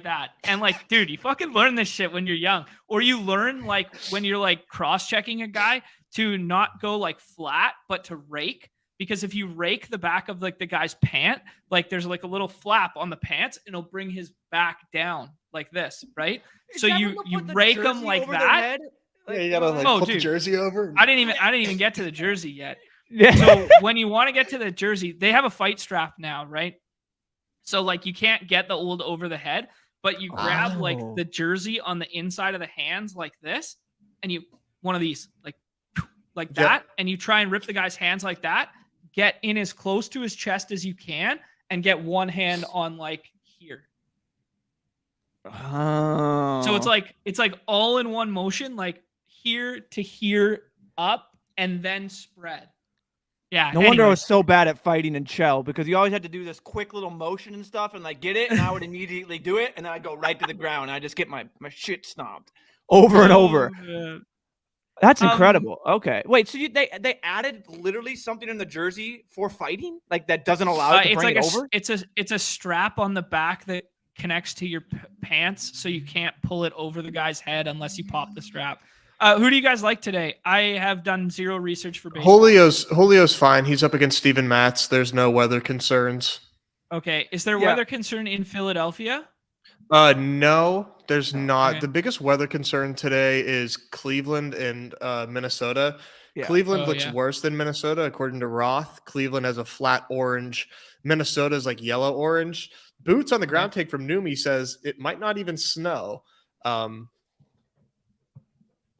Speaker 1: that. And like, dude, you fucking learn this shit when you're young. Or you learn like when you're like cross-checking a guy to not go like flat, but to rake. Because if you rake the back of like the guy's pant, like there's like a little flap on the pants and it'll bring his back down like this, right? So you rake them like that.
Speaker 2: Yeah, you gotta like put the jersey over.
Speaker 1: I didn't even get to the jersey yet.
Speaker 3: Yeah.
Speaker 1: So when you want to get to the jersey, they have a fight strap now, right? So like you can't get the old over the head, but you grab like the jersey on the inside of the hands like this, and you one of these like that, and you try and rip the guy's hands like that. Get in as close to his chest as you can, and get one hand on like here.
Speaker 3: Oh.
Speaker 1: So it's like all in one motion, like here to here up, and then spread. Yeah.
Speaker 3: No wonder I was so bad at fighting in Chell because you always had to do this quick little motion and stuff and like get it, and I would immediately do it, and then I'd go right to the ground. And I just get my shit stomped over and over.
Speaker 1: Man.
Speaker 3: That's incredible. Okay, wait. So they added literally something in the jersey for fighting, like that doesn't allow it to bring it over.
Speaker 1: It's a strap on the back that connects to your pants, so you can't pull it over the guy's head unless you pop the strap. Who do you guys like today? I have done zero research for baseball.
Speaker 2: Julio's fine. He's up against Steven Matz. There's no weather concerns.
Speaker 1: Okay. Is there weather concern in Philadelphia?
Speaker 2: No, there's not.
Speaker 1: Okay.
Speaker 2: The biggest weather concern today is Cleveland and Minnesota.
Speaker 3: Yeah.
Speaker 2: Cleveland looks worse than Minnesota, according to Roth. Cleveland has a flat orange. Minnesota is like yellow orange. Boots on the ground take from Neumy says it might not even snow.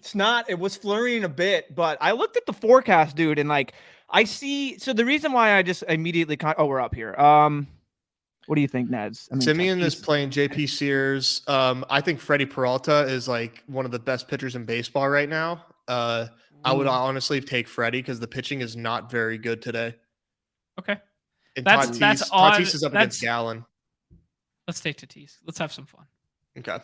Speaker 3: It's not. It was flurrying a bit, but I looked at the forecast, dude, and like I see. So the reason why I just immediately we're up here. What do you think, Nez? I mean,
Speaker 2: Simeon is playing JP Sears. I think Freddie Peralta is like one of the best pitchers in baseball right now. I would honestly take Freddie because the pitching is not very good today.
Speaker 1: Okay.
Speaker 2: And
Speaker 1: That's odd.
Speaker 2: Tatis is up against Gallen.
Speaker 1: Let's take Tatis. Let's have some fun.
Speaker 2: Okay.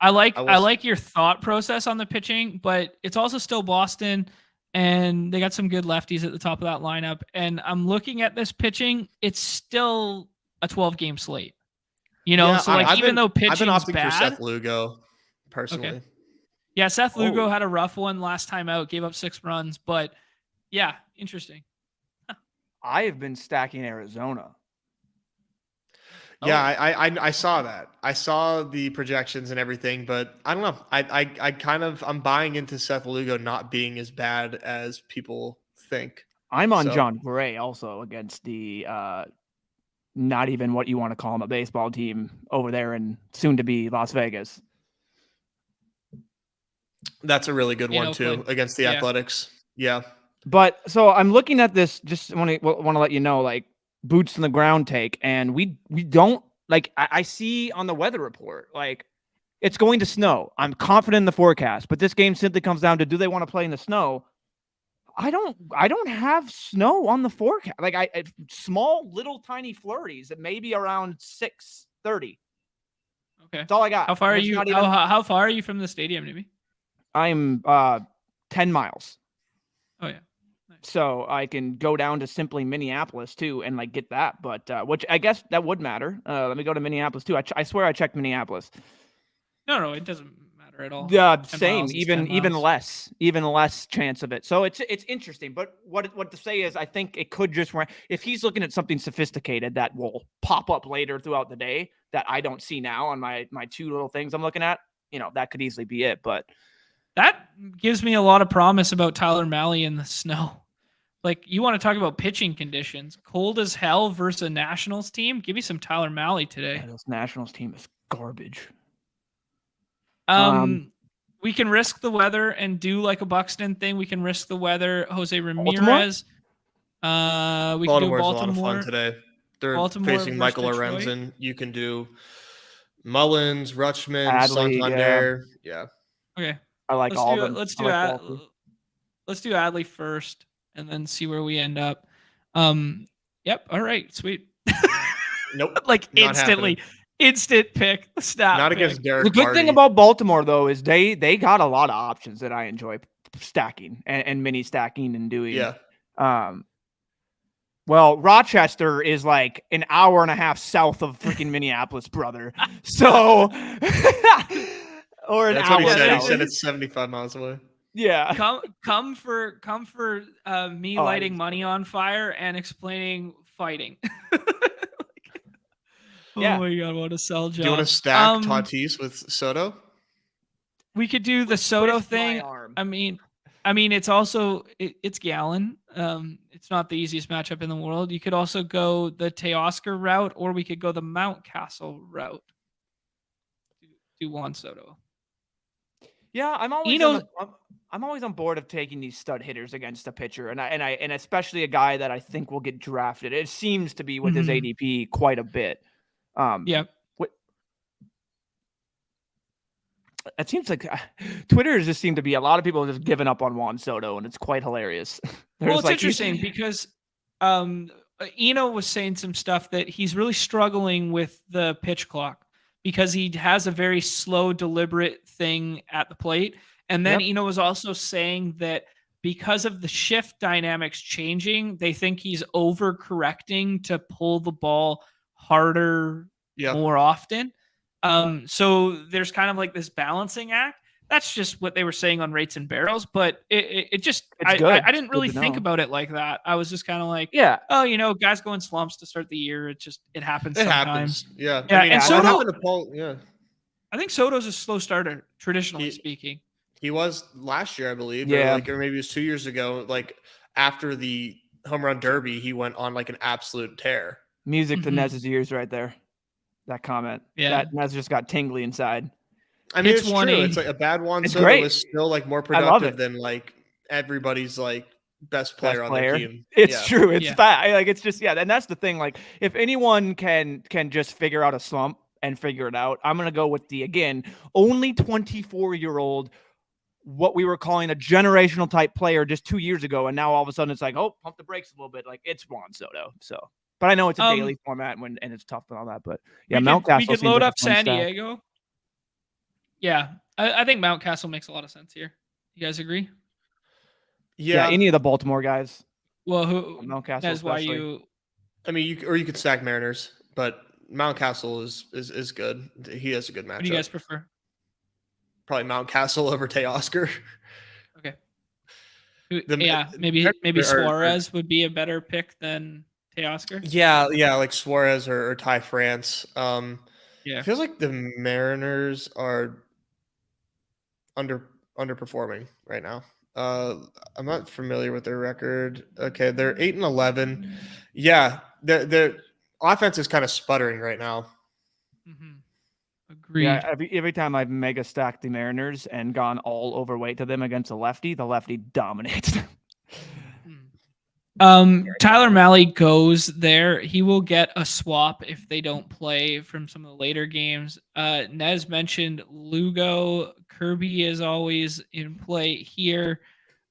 Speaker 1: I like your thought process on the pitching, but it's also still Boston, and they got some good lefties at the top of that lineup. And I'm looking at this pitching; it's still a 12-game slate. You know, so like even though pitching is bad,
Speaker 2: for Seth Lugo personally. Okay.
Speaker 1: Yeah, Seth Lugo had a rough one last time out, gave up 6 runs, but yeah, interesting.
Speaker 3: I have been stacking Arizona.
Speaker 2: Yeah, I saw that. I saw the projections and everything, but I don't know. I'm buying into Seth Lugo not being as bad as people think.
Speaker 3: I'm on John Gray also against the not even what you want to call him, a baseball team over there in soon to be Las Vegas.
Speaker 2: That's a really good one too against the Athletics. Yeah.
Speaker 3: But so I'm looking at this, just want to let you know, like, boots on the ground take, and we don't, like, I see on the weather report, like, it's going to snow. I'm confident in the forecast, but this game simply comes down to, do they want to play in the snow? I don't have snow on the forecast. Like, small little tiny flurries that maybe around 6:30.
Speaker 1: Okay.
Speaker 3: That's all I got.
Speaker 1: How far are you? How far are you from the stadium, maybe?
Speaker 3: I'm 10 miles.
Speaker 1: Oh yeah. Nice.
Speaker 3: So I can go down to simply Minneapolis too and like get that, but which I guess that would matter. Let me go to Minneapolis too. I swear I checked Minneapolis.
Speaker 1: No, it doesn't matter at all.
Speaker 3: Yeah, same. Even less chance of it. So it's interesting. But what to say is, I think it could just run. If he's looking at something sophisticated that will pop up later throughout the day that I don't see now on my 2 little things I'm looking at, that could easily be it. But
Speaker 1: that gives me a lot of promise about Tyler Mahle in the snow. Like, you want to talk about pitching conditions, cold as hell versus a Nationals team. Give me some Tyler Mahle today.
Speaker 3: Yeah, this Nationals team is garbage.
Speaker 1: We can risk the weather and do like a Buxton thing. We can risk the weather. Jose Ramirez. We can do
Speaker 2: Baltimore's
Speaker 1: Baltimore.
Speaker 2: a lot of fun today. They're
Speaker 1: Baltimore
Speaker 2: facing Michael
Speaker 1: versus Detroit.
Speaker 2: Lorenzen. You can do Mullins, Rutschman,
Speaker 3: Adley,
Speaker 2: Santander. Yeah.
Speaker 1: Okay.
Speaker 3: I like all of them.
Speaker 1: Let's do let's do Adley first, and then see where we end up. Yep. All right. Sweet.
Speaker 2: Nope.
Speaker 1: Like
Speaker 2: not
Speaker 1: instantly,
Speaker 2: happening.
Speaker 1: instant pick. Snap.
Speaker 2: Not
Speaker 1: pick.
Speaker 2: against Derek.
Speaker 3: The good
Speaker 2: Hardy.
Speaker 3: thing about Baltimore though is they got a lot of options that I enjoy stacking and mini stacking and doing.
Speaker 2: Yeah.
Speaker 3: Well, Rochester is like an hour and a half south of freaking Minneapolis, brother. So, or an
Speaker 2: That's
Speaker 3: hour.
Speaker 2: what he said. He
Speaker 3: south.
Speaker 2: said it's 75 miles away.
Speaker 3: Yeah.
Speaker 1: Come for me lighting money on fire and explaining fighting.
Speaker 3: Yeah.
Speaker 1: Oh my god, what a sell job.
Speaker 2: Do you want to stack Tatis with Soto?
Speaker 1: We could do the Soto thing. I mean, it's also it's Gallon. It's not the easiest matchup in the world. You could also go the Teoscar route, or we could go the Mountcastle route. Do Juan Soto.
Speaker 3: Yeah, I'm always on board of taking these stud hitters against a pitcher, and especially a guy that I think will get drafted. It seems to be with his ADP quite a bit.
Speaker 1: Yeah.
Speaker 3: It seems like Twitter has just seemed to be a lot of people have just given up on Juan Soto, and it's quite hilarious.
Speaker 1: Well, it's interesting because Eno was saying some stuff that he's really struggling with the pitch clock because he has a very slow, deliberate thing at the plate. And then Eno was also saying that because of the shift dynamics changing, they think he's overcorrecting to pull the ball harder more often. So there's kind of like this balancing act. That's just what they were saying on Rates and Barrels, but I didn't really think about it like that. I was just kind of like, oh, guys go in slumps to start the year. It happens sometimes.
Speaker 2: Yeah.
Speaker 1: Yeah.
Speaker 2: I mean,
Speaker 1: and Soto,
Speaker 2: yeah.
Speaker 1: I think Soto's a slow starter, traditionally speaking.
Speaker 2: He was last year, I believe.
Speaker 3: Yeah.
Speaker 2: Or maybe it was 2 years ago. Like after the home run derby, he went on like an absolute tear.
Speaker 3: Music to Nez's ears right there. That comment.
Speaker 1: Yeah.
Speaker 3: That Nez just got tingly inside.
Speaker 2: I mean, it's true. It's like a bad Juan Soto is still like more productive than like everybody's like best player on their team.
Speaker 3: It's true. It's that like it's just and that's the thing. Like if anyone can just figure out a slump and figure it out, I'm gonna go with the only 24-year-old, what we were calling a generational type player just 2 years ago, and now all of a sudden it's like, oh, pump the brakes a little bit. Like it's Juan Soto. So, but I know it's a daily format and it's tough and all that. But Mountcastle.
Speaker 1: We could load up San Diego. Yeah, I think Mountcastle makes a lot of sense here. You guys agree?
Speaker 3: Yeah, any of the Baltimore guys.
Speaker 1: Well,
Speaker 3: Mountcastle?
Speaker 1: That's why you.
Speaker 2: I mean, you could stack Mariners, but Mountcastle is good. He has a good matchup.
Speaker 1: What do you guys prefer?
Speaker 2: Probably Mountcastle over Teoscar.
Speaker 1: Okay. Maybe Suarez would be a better pick than Teoscar.
Speaker 2: Yeah, like Suarez or Ty France.
Speaker 1: It
Speaker 2: feels like the Mariners are underperforming right now. I'm not familiar with their record. Okay, they're 8-11. Yeah, their offense is kind of sputtering right now.
Speaker 1: Agreed.
Speaker 3: Yeah, every time I've mega stacked the Mariners and gone all overweight to them against the lefty dominates them.
Speaker 1: Tyler Malley goes there. He will get a swap if they don't play from some of the later games. Nez mentioned Lugo. Kirby is always in play here.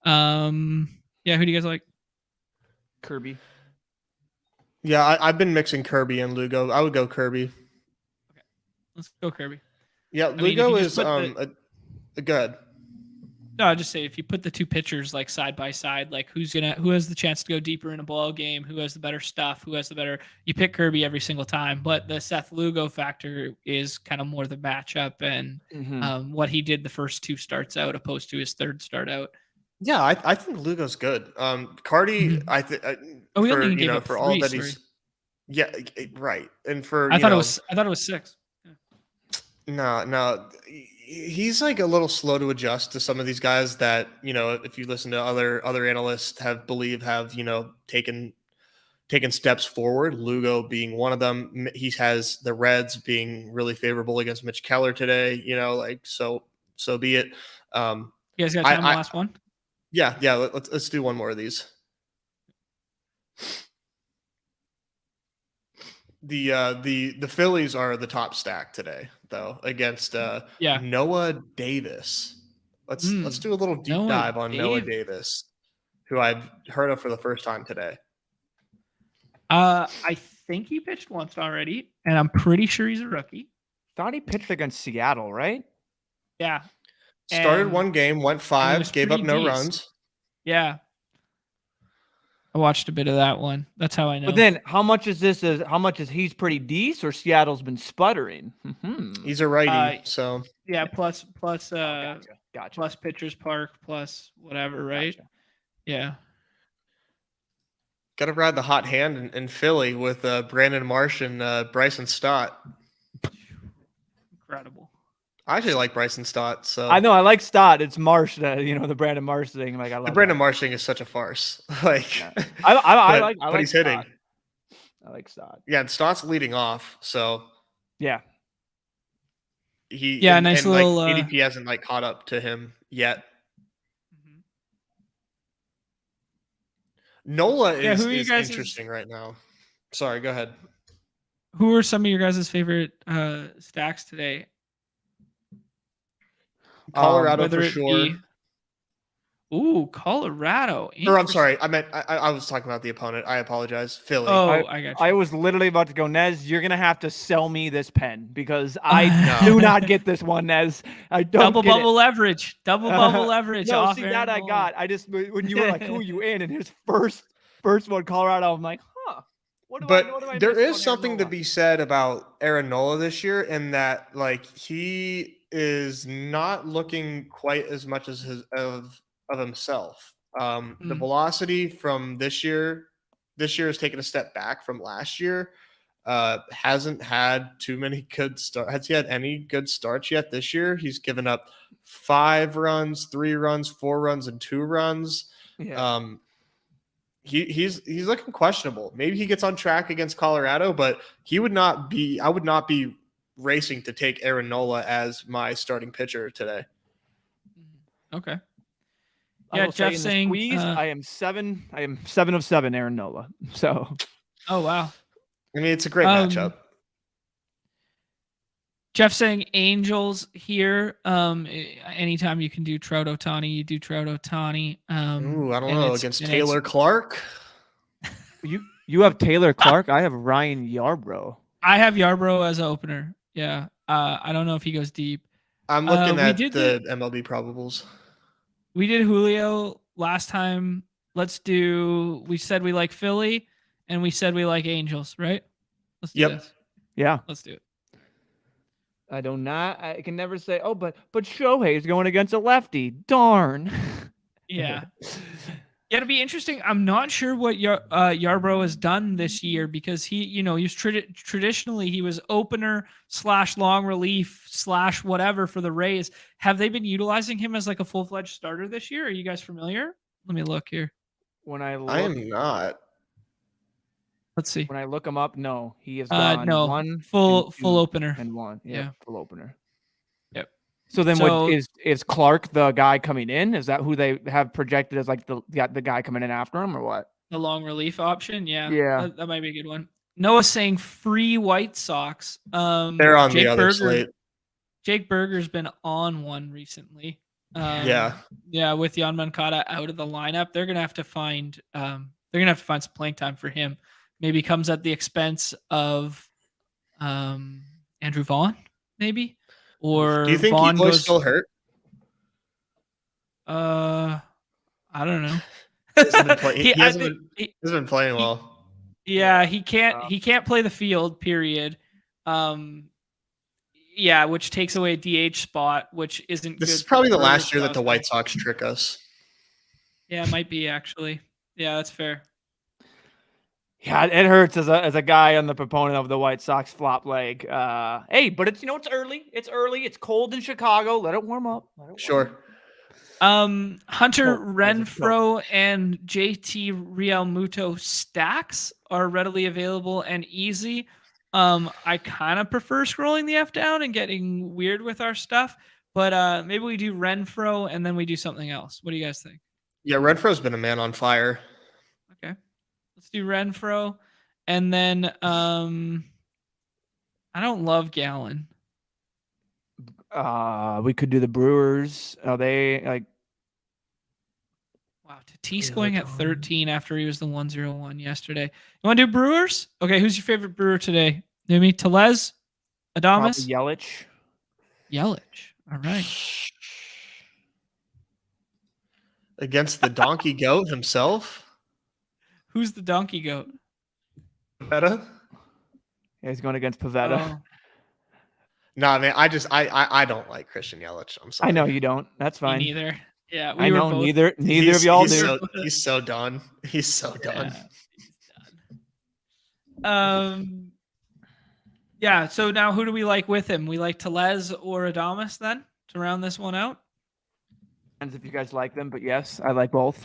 Speaker 1: Who do you guys like?
Speaker 3: Kirby.
Speaker 2: Yeah, I've been mixing Kirby and Lugo. I would go Kirby.
Speaker 1: Okay, let's go Kirby.
Speaker 2: Yeah, Lugo is good.
Speaker 1: No, I'll just say if you put the two pitchers like side by side, like who has the chance to go deeper in a ball game, who has the better stuff, you pick Kirby every single time. But the Seth Lugo factor is kind of more the matchup and what he did the first two starts out opposed to his third start out.
Speaker 2: Yeah, I think Lugo's good. Cardi, I think for all that he's right. And for
Speaker 1: I thought it was 6. Yeah.
Speaker 2: No. He's like a little slow to adjust to some of these guys that, if you listen to other analysts have taken steps forward, Lugo being one of them. He has the Reds being really favorable against Mitch Keller today, so be it.
Speaker 1: You guys got time on the last one?
Speaker 2: Yeah. Let's do one more of these. The Phillies are the top stack today, though, against Noah Davis. Let's do a little deep dive on Noah Davis, who I've heard of for the first time today.
Speaker 1: I think he pitched once already, and I'm pretty sure he's a rookie.
Speaker 3: Thought he pitched against Seattle, right?
Speaker 1: Yeah.
Speaker 2: Started one game, went 5, gave up no runs.
Speaker 1: Yeah. I watched a bit of that one. That's how I know.
Speaker 3: But then, how much is he's pretty decent, or Seattle's been sputtering?
Speaker 2: He's a righty, so
Speaker 1: yeah. Plus,
Speaker 3: gotcha.
Speaker 1: Plus pitcher's park, plus whatever, right?
Speaker 3: Gotcha.
Speaker 1: Yeah.
Speaker 2: Got to ride the hot hand in Philly with Brandon Marsh and Bryson Stott.
Speaker 1: Incredible.
Speaker 2: I actually like Bryson Stott. So
Speaker 3: I know I like Stott. It's Marsh, the Brandon Marsh thing. Like I love
Speaker 2: the Brandon Marsh thing is such a farce. Like
Speaker 3: yeah. I like
Speaker 2: he's hitting.
Speaker 3: I like Stott.
Speaker 2: Yeah, and Stott's leading off. So
Speaker 3: yeah,
Speaker 1: nice little
Speaker 2: ADP hasn't caught up to him yet. Nola is interesting right now. Sorry, go ahead.
Speaker 1: Who are some of your guys' favorite stacks today?
Speaker 2: Colorado for sure.
Speaker 1: Ooh, Colorado.
Speaker 2: Or I'm sorry, I was talking about the opponent. I apologize. Philly.
Speaker 1: Oh, I got you.
Speaker 3: I was literally about to go, Nez, you're gonna have to sell me this pen because I do not get this one, Nez. I don't
Speaker 1: double bubble leverage. Double bubble leverage.
Speaker 3: No, see that I got. I just when you were like, who are you in? And his first one, Colorado, I'm like, huh.
Speaker 2: But there is something to be said about Aaron Nola this year, in that he is not looking quite as much as of himself. The velocity from this year has taken a step back from last year. Hasn't had too many good starts. Has he had any good starts yet this year? He's given up 5 runs, 3 runs, 4 runs, and 2 runs.
Speaker 3: Yeah.
Speaker 2: He's looking questionable. Maybe he gets on track against Colorado, but I would not be racing to take Aaron Nola as my starting pitcher today.
Speaker 1: Okay. Yeah, Jeff saying
Speaker 3: squeeze, I am 7 of 7 Aaron Nola. So
Speaker 1: oh wow.
Speaker 2: I mean, it's a great matchup.
Speaker 1: Jeff saying Angels here. Anytime you can do Trout Ohtani, you do Trout Ohtani.
Speaker 2: Ooh, I don't know, against Taylor Clark.
Speaker 3: You have Taylor Clark. I have Ryan Yarbrough.
Speaker 1: I have Yarbrough as an opener. Yeah. I don't know if he goes deep.
Speaker 2: I'm looking at the MLB probables.
Speaker 1: We did Julio last time. We said we like Philly, and we said we like Angels, right? Let's do this.
Speaker 3: Yeah.
Speaker 1: Let's do it.
Speaker 3: I can never say, oh, but Shohei is going against a lefty. Darn.
Speaker 1: Yeah. Yeah, it'll be interesting. I'm not sure what Yarbrough has done this year, because he was traditionally he was opener / long relief / whatever for the Rays. Have they been utilizing him as a full-fledged starter this year? Are you guys familiar? Let me look here.
Speaker 2: I am not.
Speaker 1: Let's see.
Speaker 3: When I look him up, no, he has gone one
Speaker 1: full opener
Speaker 3: and one. Yeah, full opener.
Speaker 1: Yep.
Speaker 3: So then, what is Clark the guy coming in? Is that who they have projected as the guy coming in after him, or what?
Speaker 1: The long relief option, yeah.
Speaker 3: Yeah,
Speaker 1: that might be a good one. Noah's saying free White Sox.
Speaker 2: They're on the other slate.
Speaker 1: Jake Berger's been on one recently.
Speaker 2: Yeah,
Speaker 1: with Jan Moncada out of the lineup, they're gonna have to find some playing time for him. Maybe comes at the expense of Andrew Vaughn, maybe. Or
Speaker 2: do you think Eloy's still hurt?
Speaker 1: I don't know.
Speaker 2: He hasn't been playing well.
Speaker 1: Yeah, he can't play the field, period. Which takes away a DH spot, which isn't
Speaker 2: This
Speaker 1: good.
Speaker 2: is probably the last year that the White Sox trick us.
Speaker 1: Yeah, it might be, actually. Yeah, that's fair.
Speaker 3: Yeah, it hurts as a guy on the proponent of the White Sox flop leg. Hey, but it's early. It's early. It's cold in Chicago. Let it warm up.
Speaker 2: Sure.
Speaker 1: Hunter Renfroe and JT Realmuto stacks are readily available and easy. I kind of prefer scrolling the F down and getting weird with our stuff, but maybe we do Renfroe and then we do something else. What do you guys think?
Speaker 2: Yeah, Renfroe's been a man on fire.
Speaker 1: Okay. Let's do Renfro. And then I don't love Gallon.
Speaker 3: We could do the Brewers. Are they like?
Speaker 1: Wow, Tatis going at 13 after he was the 101 yesterday. You want to do Brewers? Okay, who's your favorite Brewer today? Neumy, Tellez, Adames,
Speaker 3: Yelich.
Speaker 1: Yelich. All right.
Speaker 2: Against the donkey goat himself.
Speaker 1: Who's the donkey goat?
Speaker 2: Pavetta?
Speaker 3: Yeah, he's going against Pavetta.
Speaker 1: Oh.
Speaker 2: Nah, man, I don't like Christian Yelich. I'm sorry.
Speaker 3: I know you don't. That's fine.
Speaker 1: Me neither. Yeah,
Speaker 3: I know
Speaker 1: both.
Speaker 3: neither of y'all do.
Speaker 2: He's so done. He's so done.
Speaker 1: Yeah, he's done. Yeah. So now, who do we like with him? We like Tellez or Adames then to round this one out.
Speaker 3: Depends if you guys like them, but yes, I like both.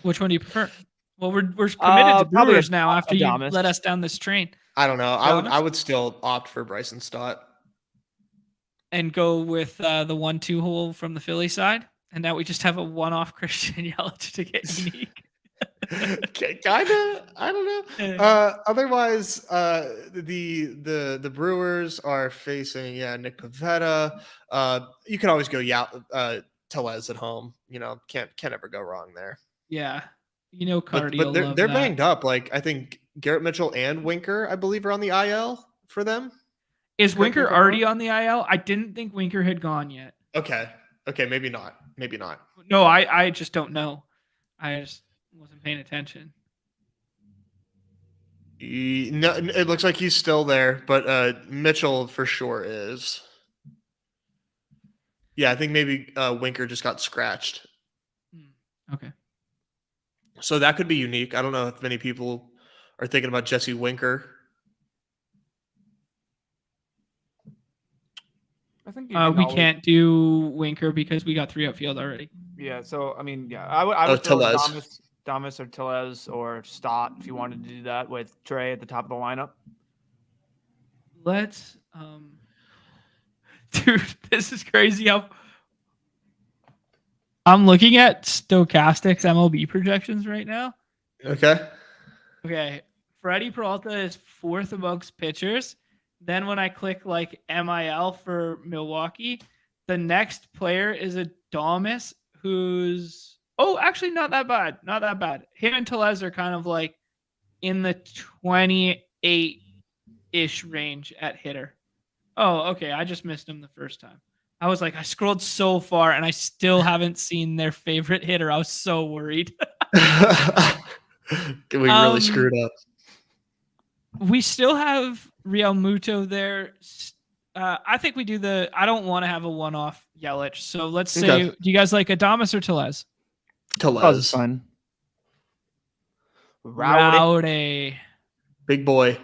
Speaker 1: Which one do you prefer? Well, we're committed to Brewers now after you
Speaker 3: Adames.
Speaker 1: let us down this train.
Speaker 2: I don't know. I would still opt for Bryson Stott
Speaker 1: and go with the 1-2 hole from the Philly side. And now we just have a one-off Christian Yelich to get unique.
Speaker 2: Kind of. I don't know. Otherwise, the Brewers are facing Nick Pavetta. You can always go Tellez at home. You know, can't ever go wrong there.
Speaker 1: Yeah, you know, Cardio.
Speaker 2: But they're banged up. Like I think Garrett Mitchell and Winker, I believe, are on the IL for them.
Speaker 1: Is Winker already on the IL? I didn't think Winker had gone yet.
Speaker 2: Okay, maybe not.
Speaker 1: No, I just don't know. I just wasn't paying attention.
Speaker 2: No, it looks like he's still there, but Mitchell for sure is. Yeah, I think maybe Winker just got scratched.
Speaker 1: Okay.
Speaker 2: So that could be unique. I don't know if many people are thinking about Jesse Winker.
Speaker 3: I think
Speaker 1: we can't do Winker because we got 3 outfield already.
Speaker 3: Yeah, so I mean, I would throw Adames or Tellez or Stott if you wanted to do that with Trey at the top of the lineup.
Speaker 1: Let's dude, this is crazy how I'm looking at Stochastics MLB projections right now.
Speaker 2: Okay.
Speaker 1: Freddie Peralta is 4th amongst pitchers. Then when I click like MIL for Milwaukee, the next player is Adames, who's actually not that bad. Not that bad. Him and Tellez are kind of like in the 28-ish range at hitter. Oh, okay. I just missed him the first time. I was like, I scrolled so far and I still haven't seen their favorite hitter. I was so worried.
Speaker 2: We really screwed up.
Speaker 1: We still have Real Muto there. I think we do I don't want to have a one-off Yelich. So let's say, do you guys like Adames or Tellez?
Speaker 2: Tellez
Speaker 3: is fun.
Speaker 1: Rowdy.
Speaker 2: Big boy.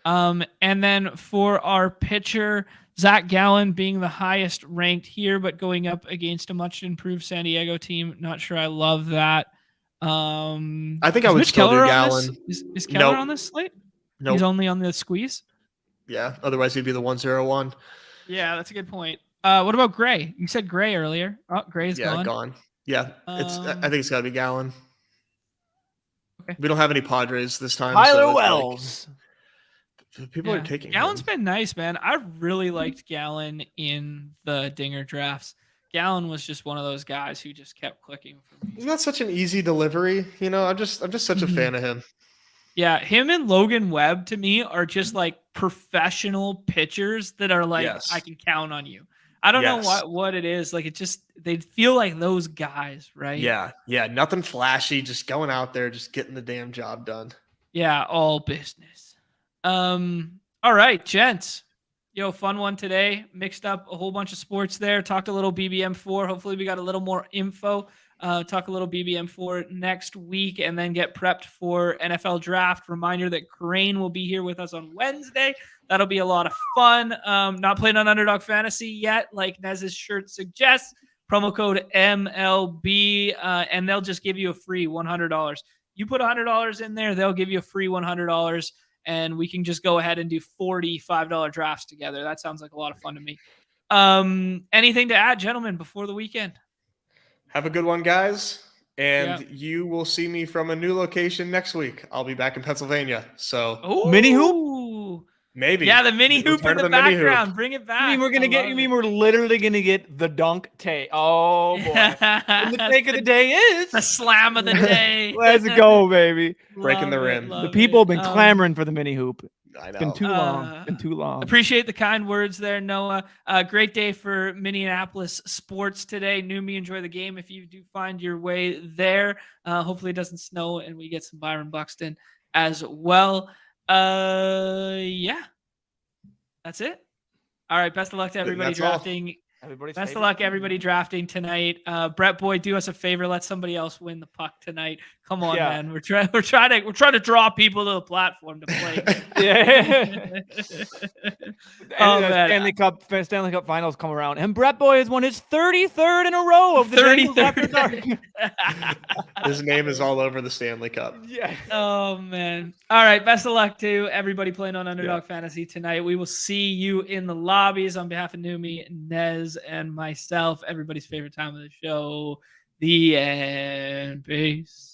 Speaker 1: And then for our pitcher, Zach Gallen being the highest ranked here, but going up against a much improved San Diego team. Not sure I love that.
Speaker 2: I think I would still do Gallen.
Speaker 1: Is Keller on this slate?
Speaker 2: Nope.
Speaker 1: He's only on the squeeze?
Speaker 2: Yeah, otherwise he'd be the 101.
Speaker 1: Yeah, that's a good point. What about Gray? You said Gray earlier. Oh, Gray's
Speaker 2: gone. Yeah, I think it's got to be Gallen. Okay. We don't have any Padres this time.
Speaker 3: Tyler Wells.
Speaker 2: People are taking
Speaker 1: Gallen's
Speaker 2: him.
Speaker 1: been nice, man. I really liked Gallen in the Dinger drafts. Gallen was just one of those guys who just kept clicking for me.
Speaker 2: Isn't that such an easy delivery? You know, I'm just such a fan of him.
Speaker 1: Yeah, him and Logan Webb to me are just like professional pitchers that are like, I can count on you. I don't know what it is. Like, it just, they feel like those guys, right?
Speaker 2: Yeah. Nothing flashy, just going out there, just getting the damn job done.
Speaker 1: Yeah, all business. All right, gents. Yo, fun one today. Mixed up a whole bunch of sports there. Talked a little BBM4. Hopefully we got a little more info. Talk a little BBM4 next week and then get prepped for NFL draft. Reminder that Crane will be here with us on Wednesday. That'll be a lot of fun. Not playing on Underdog Fantasy yet, like Nez's shirt suggests. Promo code MLB, and they'll just give you a free $100. You put $100 in there, they'll give you a free $100, and we can just go ahead and do $45 drafts together. That sounds like a lot of fun to me. Anything to add, gentlemen, before the weekend?
Speaker 2: Have a good one, guys. And you will see me from a new location next week. I'll be back in Pennsylvania. So
Speaker 3: mini hoop?
Speaker 2: Maybe.
Speaker 1: Yeah, the mini hoop in the background. Bring it back.
Speaker 3: We're literally gonna get the dunk take. Oh boy. And the take of the day is
Speaker 1: the slam of the day.
Speaker 3: Let's go, baby.
Speaker 2: Breaking the rim.
Speaker 3: The people have been clamoring for the mini hoop.
Speaker 2: I know.
Speaker 3: It's been too long. Been too long.
Speaker 1: Appreciate the kind words there, Noah. Great day for Minneapolis sports today. Neumy, enjoy the game if you do find your way there. Hopefully it doesn't snow and we get some Byron Buxton as well. Yeah, that's it. All right, best of luck to everybody drafting. Best of luck, everybody drafting tonight. Brett Boy, do us a favor. Let somebody else win the puck tonight. Come on, man. We're trying to draw people to the platform to play.
Speaker 3: Yeah. Stanley Cup Finals come around, and Brett Boy has won his 33rd in a row of the 33rd.
Speaker 2: His name is all over the Stanley Cup.
Speaker 3: Yeah.
Speaker 1: Oh man. All right. Best of luck to everybody playing on Underdog Fantasy tonight. We will see you in the lobbies. On behalf of Neumy, Nez, and myself, everybody's favorite time of the show, the end. Peace.